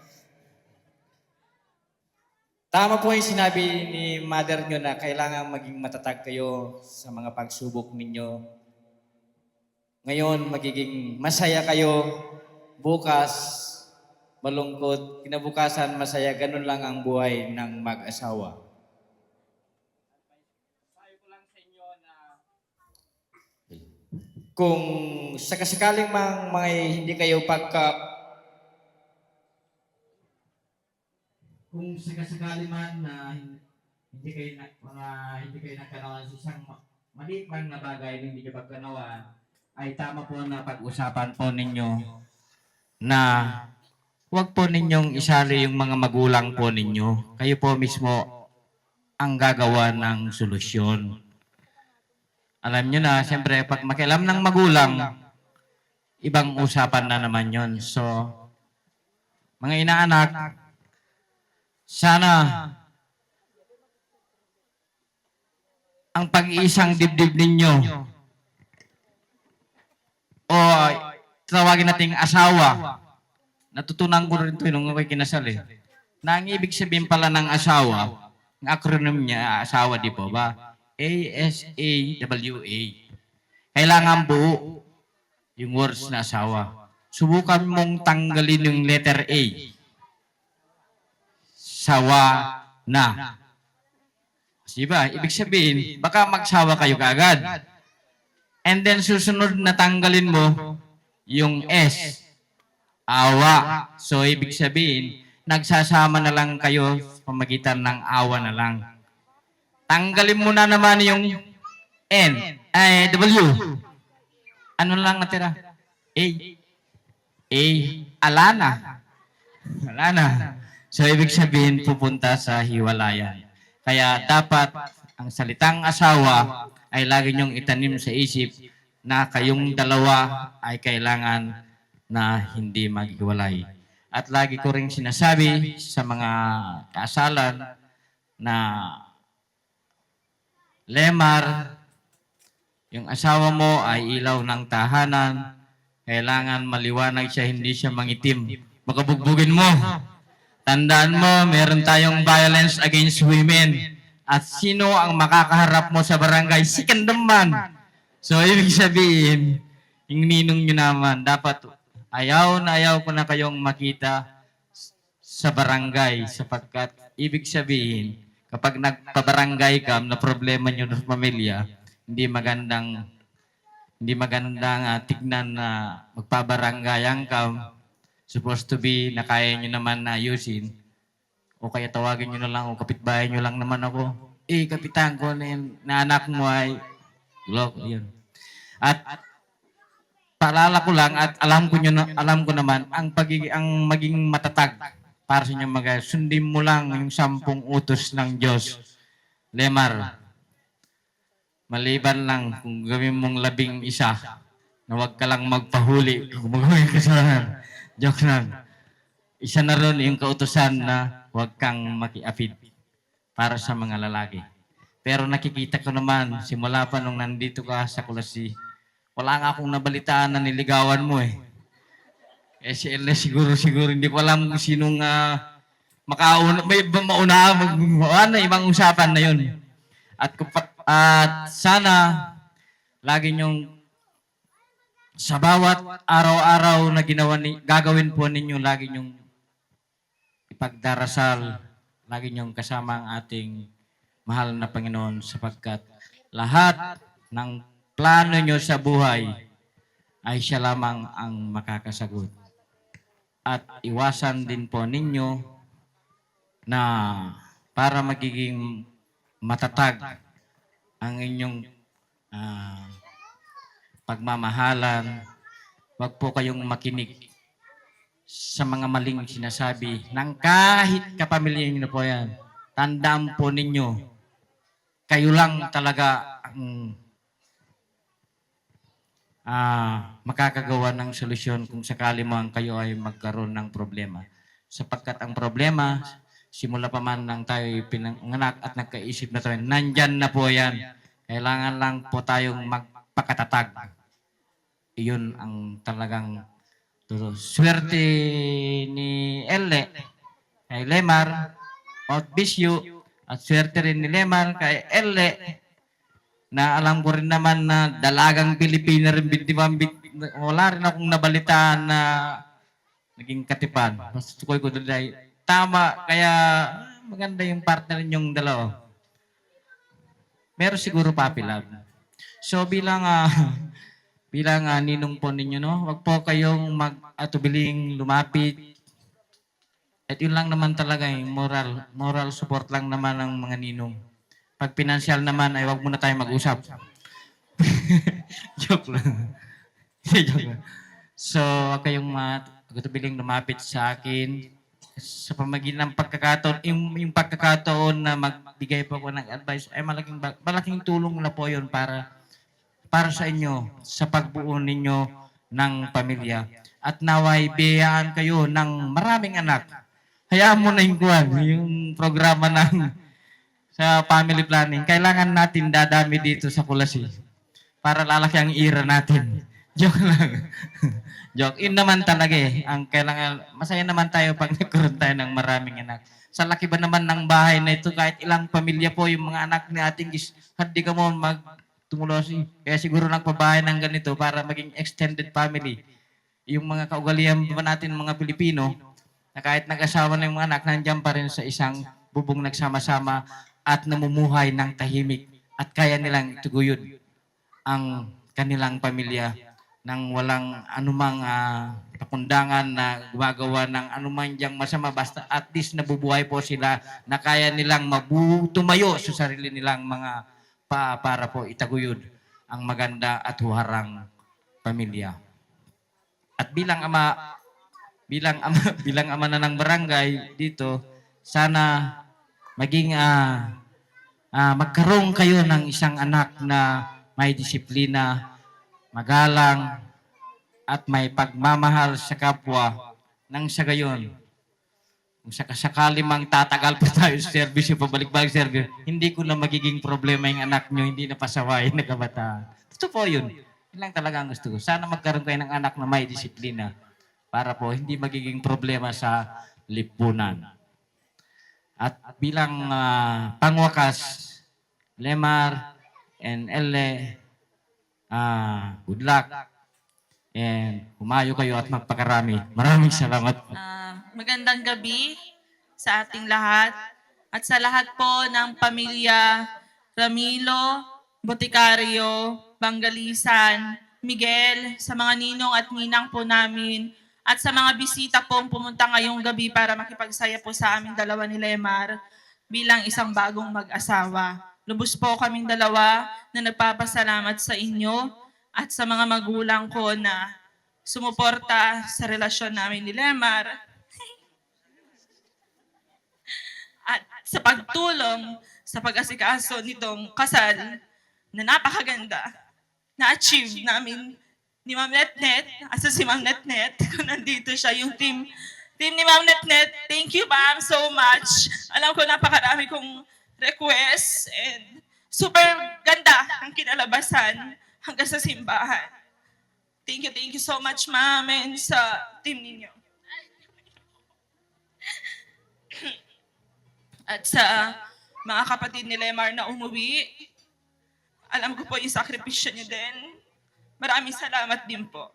Tama po yung sinabi ni mother nyo na kailangan maging matatag kayo sa mga pagsubok ninyo. Ngayon, magiging masaya kayo. Bukas, malungkot. Kinabukasan, masaya. Ganun lang ang buhay ng mag-asawa. Kung sakasakaling mga hindi kayo kung sakasakali man na hindi kayo nagkanawan sa isang maliit man na bagay na hindi kayo pagkanawan, ay tama po na pag-usapan po ninyo na huwag po ninyong isali yung mga magulang po ninyo. Kayo po mismo ang gagawa ng solusyon. Alam nyo na, siyempre, pag makialam ng magulang, ibang usapan na naman yon. So, mga inaanak, sana ang pag-iisang dibdib ninyo o tawagin nating asawa, natutunan ko rin ito nung ako'y kinasal eh, na ang ibig sabihin pala ng asawa, ang acronym niya, asawa di po ba? ASAWA. Kailangan buo yung words na asawa. Subukan mong tanggalin yung letter A. Sawa na. Diba? Ibig sabihin, baka magsawa kayo kaagad. And then susunod na tanggalin mo yung S. Awa. So ibig sabihin, nagsasama na lang kayo sa pamagitan ng awa na lang. Tanggalin mo na naman yung N. W. Ano lang natira? A. Alana. Alana. So, ibig sabihin, pupunta sa hiwalayan. Kaya dapat ang salitang asawa ay lagi niyong itanim sa isip na kayong dalawa ay kailangan na hindi maghiwalay. At lagi ko rin sinasabi sa mga kasalan na Lemar, yung asawa mo ay ilaw ng tahanan, kailangan maliwanag siya, hindi siya mangitim. Makabugbugin mo. Tandaan mo, meron tayong violence against women. At sino ang makakaharap mo sa barangay? Si Kandaman. So, ibig sabihin, yung ninong nyo naman, dapat ayaw ko na kayong makita sa barangay sapagkat ibig sabihin, kapag nagpabarangay ka na problema nyo ng pamilya, hindi magandang tignan na magpabaranggayan ka. Supposed to be na kaya nyo naman na ayusin. O kaya tawagin nyo na lang, o kapitbahay nyo lang naman ako. Kapitan ko na anak mo ay loko, yun. At paalala ko lang at alam ko naman ang maging matatag para sa inyo sundin mo lang yung 10 utos ng Diyos. Lemar, maliban lang kung gawin mong 11 na huwag ka lang magpahuli kung magawin kasalanan. Joke lang. Isa na ron yung kautusan na huwag kang makiapid para sa mga lalaki. Pero nakikita ko naman, simula pa nung nandito ka sa Kulasi, wala nga akong nabalitaan na niligawan mo eh. Eh si Ella siguro hindi ko alam kung sinong may mauna ibang usapan na yun. At sana lagi niyong sa bawat araw-araw na gagawin po ninyo, lagi niyong ipagdarasal, lagi niyong kasama ang ating mahal na Panginoon sapagkat lahat ng plano niyo sa buhay ay siya lamang ang makakasagot. At iwasan din po ninyo na para magiging matatag ang inyong pagmamahalan, wag po kayong makinig sa mga maling sinasabi ng kahit kapamilya niyo po yan. Tandaan po ninyo, kayo lang talaga ang makakagawa ng solusyon kung sakali mo ang kayo ay magkaroon ng problema. Sapagkat ang problema, simula pa man nang tayo pinanganak at nagkaisip na tayo, nandyan na po yan. Kailangan lang po tayong magpakatatag. Iyon ang talagang swerte ni Elle kay Lemar, at bisyo, at swerte rin ni Lemar kay Elle, na alam ko rin naman na dalagang Pilipina rin, wala rin akong nabalitaan na naging katipan. Mas tukoy ko doon ay tama, kaya maganda yung partner ninyong dalawa. Meron siguro puppy love. So bilang ninong po ninyo, no, wag po kayong mag-atubiling lumapit. At yun lang naman talaga, yung moral support lang naman ng mga ninong. Pag pinansyal naman ay wag muna tayo mag-usap. Joke lang. Joke lang. So, wag kayong mag-atubiling lumapit sa akin. Sa pamagitan ng pagkakataon, yung pagkakataon na magbigay po ako ng advice, ay malaking tulong na po yun para sa inyo, sa pagbuo ninyo ng pamilya. At naway biyayaan kayo ng maraming anak. Hayaan mo na yung programa sa family planning. Kailangan natin dadami dito sa Kulasi para lalaki ang ira natin. Joke lang. Joke. Yun naman talaga eh. Ang kailangan, masaya naman tayo pag nagkaroon tayo ng maraming anak. Sa laki ba naman ng bahay na ito, kahit ilang pamilya po yung mga anak ni ating hindi ka mo tumulosi. Kaya siguro nagpabahay ng ganito para maging extended family. Yung mga kaugalian pa natin mga Pilipino, na kahit nag-asawa na yung mga anak, nandiyan pa rin sa isang bubong nagsama-sama at namumuhay ng tahimik. At kaya nilang tuguyod ang kanilang pamilya nang walang anumang pakundangan na gumagawa ng anumang diyang masama. Basta at least nabubuhay po sila na kaya nilang tumayo sa sarili nilang mga para po itaguyod ang maganda at huharang pamilya. At bilang ama na ng barangay dito, sana maging magkaroon kayo ng isang anak na may disiplina, magalang, at may pagmamahal sa kapwa. Nang sa gayon, kung sakali mang tatagal pa tayo sa service, yung pabalik-balik service, hindi ko na magiging problema yung anak nyo, hindi na pasawayin na kabataan. Gusto po yun. Yun lang talaga ang gusto ko. Sana magkaroon kayo ng anak na may disiplina para po hindi magiging problema sa lipunan. At bilang pangwakas, Lemar and Elle, good luck. And humayo kayo at magpakarami. Maraming salamat. Magandang gabi sa ating lahat at sa lahat po ng pamilya Ramilo, Boticario, Banggalisan, Miguel, sa mga ninong at ninang po namin at sa mga bisita pong pumunta ngayong gabi para makipagsaya po sa aming dalawa ni Lemar bilang isang bagong mag-asawa. Lubos po kaming dalawa na nagpapasalamat sa inyo at sa mga magulang ko na sumuporta sa relasyon namin ni Lemar at sa pagtulong sa pag-asikaso nitong kasal na napakaganda na-achieve namin ni Ma'am Netnet. Asa si Ma'am Netnet? Kung nandito siya, yung team ni Ma'am Netnet. Thank you, Ma'am, so much. Alam ko napakarami kong requests and super ganda ang kinalabasan hanggang sa simbahan. Thank you so much, Ma'am, and sa team ninyo. At sa mga kapatid ni Lemar na umuwi, alam ko po yung sakripisyo niyo din. Maraming salamat din po.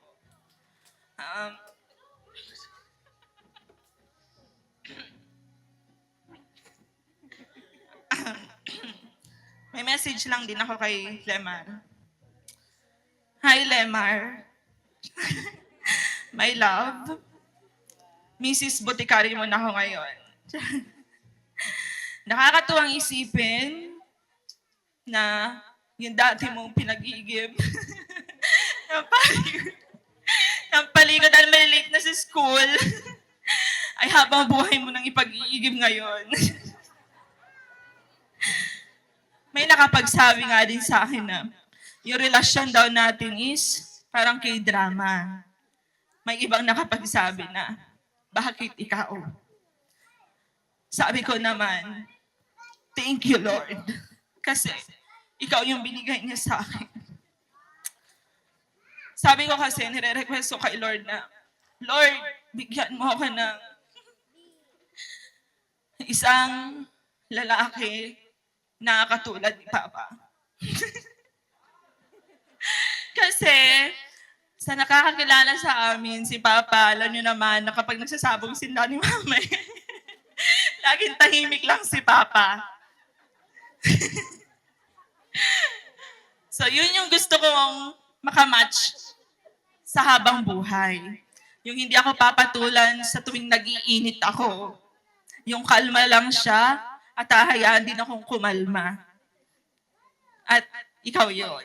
May message lang din ako kay Lemar. Hi, Lemar. My love. Mrs. Boticari mo na ako ngayon. Nakakatuwang isipin na yung dati mong pinag-iigib ng paligod dahil malilate na sa school ay habang buhay mo nang ipag-iigib ngayon. May nakapagsabi nga din sa akin na yung relasyon daw natin is parang K-drama. May ibang nakapagsabi na, bakit ikaw? Sabi ko naman, thank you, Lord. Kasi ikaw yung binigay niya sa akin. Sabi ko kasi, nire-request ko kay Lord na, Lord, bigyan mo ako ng isang lalaki na katulad ni Papa. Kasi, sa nakakakilala sa amin, si Papa, alam nyo naman, na kapag nagsasabong sila ni Mama, laging tahimik lang si Papa. So, yun yung gusto kong makamatch sa habang buhay. Yung hindi ako papatulan sa tuwing nag-iinit ako. Yung kalma lang siya at hahayaan din akong kumalma. At ikaw yun.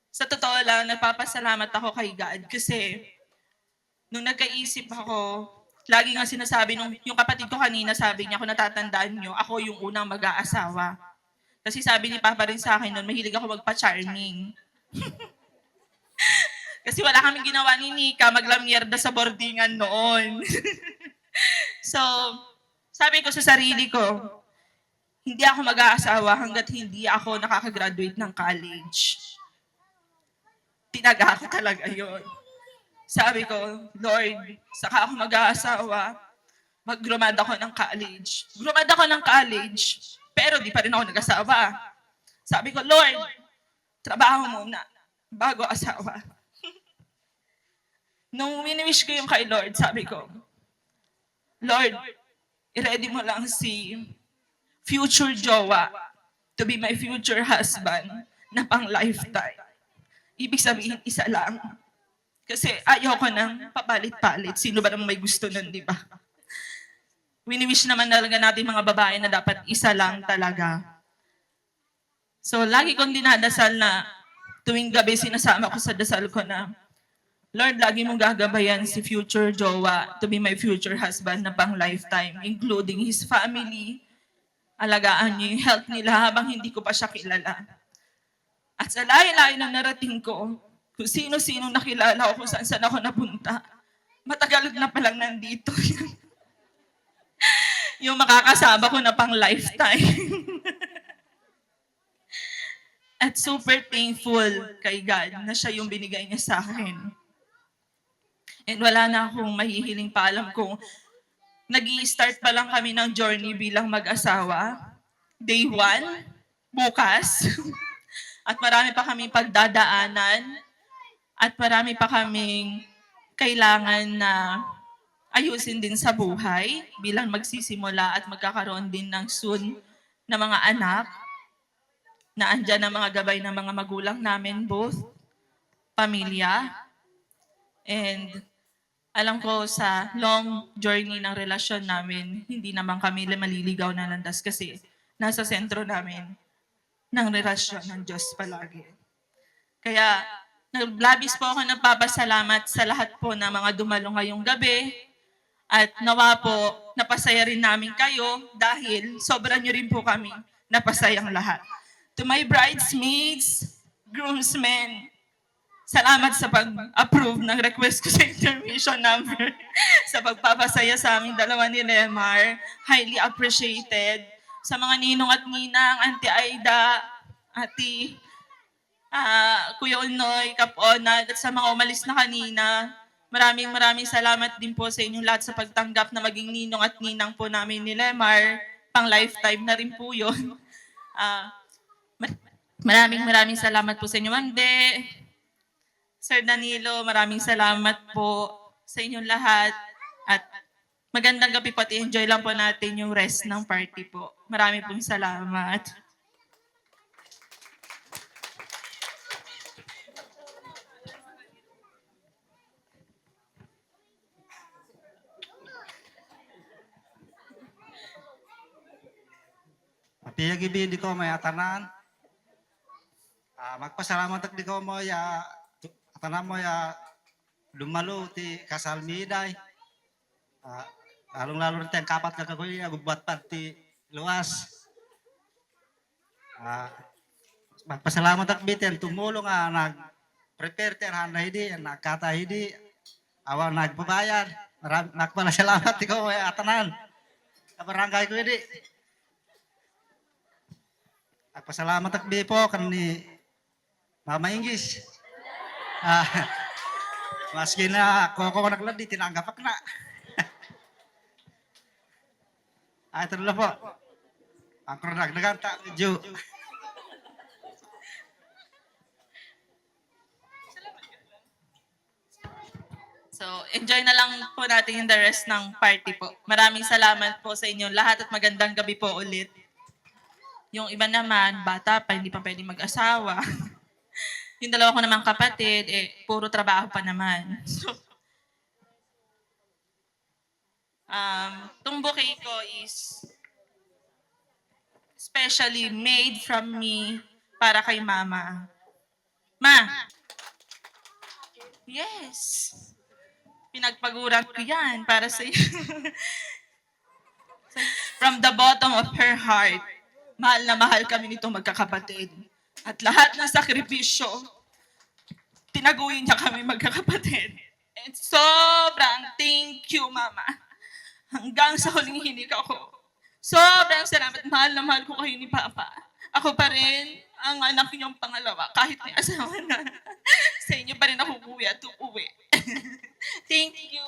Sa totoo lang, nagpapasalamat ako kay God kasi nung nagkaisip ako, lagi nga sinasabi, yung kapatid ko kanina, sabi niya, kung natatandaan niyo, ako yung unang mag-aasawa. Kasi sabi ni Papa rin sa akin noon, mahilig ako magpa-charming. Kasi wala kaming ginawa ni Nika, maglamyerda sa boardingan noon. So, sabi ko sa sarili ko, hindi ako mag-aasawa hanggat hindi ako nakakagraduate ng college. Tinaga ko talaga yun. Sabi ko, Lord, saka ako mag-aasawa, mag-grumad ako ng college. Grumad ako ng college, pero di pa rin ako nag-asawa. Sabi ko, Lord, trabaho muna bago asawa. Nung wini-wish ko yung kay Lord, sabi ko, Lord, i-ready mo lang si future jowa to be my future husband na pang lifetime. Ibig sabihin, isa lang. Kasi ayoko nang papalit-palit. Sino ba namang may gusto nun, di ba? Wini-wish naman talaga natin mga babae na dapat isa lang talaga. So, lagi kong dinadasal na tuwing gabi sinasama ko sa dasal ko na, Lord, lagi mong gagabayan si future jowa to be my future husband na pang lifetime, including his family. Alagaan niyo yung health nila habang hindi ko pa siya kilala. At sa layo-layo na narating ko, kung sino-sino nakilala ko, kung saan ako napunta, matagal na palang nandito. Yung makakasama ko na pang lifetime. At super thankful kay God na siya yung binigay niya sa akin. And wala na akong mahihiling pa. Alam kong nag-i-start pa lang kami ng journey bilang mag-asawa. Day 1, bukas. At marami pa kaming pagdadaanan. At marami pa kaming kailangan na ayusin din sa buhay bilang magsisimula at magkakaroon din ng soon na mga anak na andyan ang mga gabay ng mga magulang namin, both pamilya. And alam ko sa long journey ng relasyon namin, hindi naman kami maliligaw na landas kasi nasa sentro namin ng relasyon ng Diyos palagi. Kaya naglabis po ako nagpapasalamat sa lahat po ng mga dumalo ngayong gabi at nawa po napasaya rin namin kayo dahil sobra nyo rin po kami napasayang lahat. To my bridesmaids, groomsmen, salamat sa pag-approve ng request ko sa intermission number sa pagpapasaya sa aming dalawa ni Lemar. Highly appreciated. Sa mga ninong at ninang, Auntie Aida, Ati, Kuya Unoy, Kaponad, at sa mga umalis na kanina, maraming salamat din po sa inyong lahat sa pagtanggap na maging ninong at ninang po namin ni Lemar. Pang lifetime na rin po yun. Maraming salamat po sa inyo, Mande. Sir Danilo, maraming salamat po sa inyong lahat. At magandang gabi po at enjoy lang po natin yung rest ng party po. Maraming pong salamat. Piyagi di ko may atanan. Magpasalamat ak di ko mo ya atanan mo ya dumalo ti kasalmiday. Lalong-lalo rin tayong kapat ka kagoy agubbat pa ti luwas. Magpasalamat ak biten tumulong nag-prepare ti handa hindi nagkata hindi awan nagbabayad. Magpasalamat ti ko may atanan. Kabarangay ko hindi. Pasalamat ak po kan ni Mama Ingis. Maski na koko naglad di tinanggap ak na. Ito na po. Ang nagdagan ta medyo. So, enjoy na lang po natin yung the rest ng party po. Maraming salamat po sa inyo lahat at magandang gabi po ulit. Yung iba naman, bata pa, hindi pa pwede mag-asawa. Yung dalawa ko naman kapatid, puro trabaho pa naman. So, itong bouquet ko is specially made from me para kay Mama. Ma! Yes! Pinagpaguran ko yan para sa iyo. From the bottom of her heart, mahal na mahal kami nitong magkakapatid. At lahat ng sakripisyo, tinaguhin niya kami magkakapatid. And sobrang thank you, Mama. Hanggang sa huling hinig ako. Sobrang salamat. Mahal na mahal ko kayo ni Papa. Ako pa rin ang anak niyong pangalawa. Kahit may asawa na. Sa inyo pa rin ako uwi at uuwi. Thank you.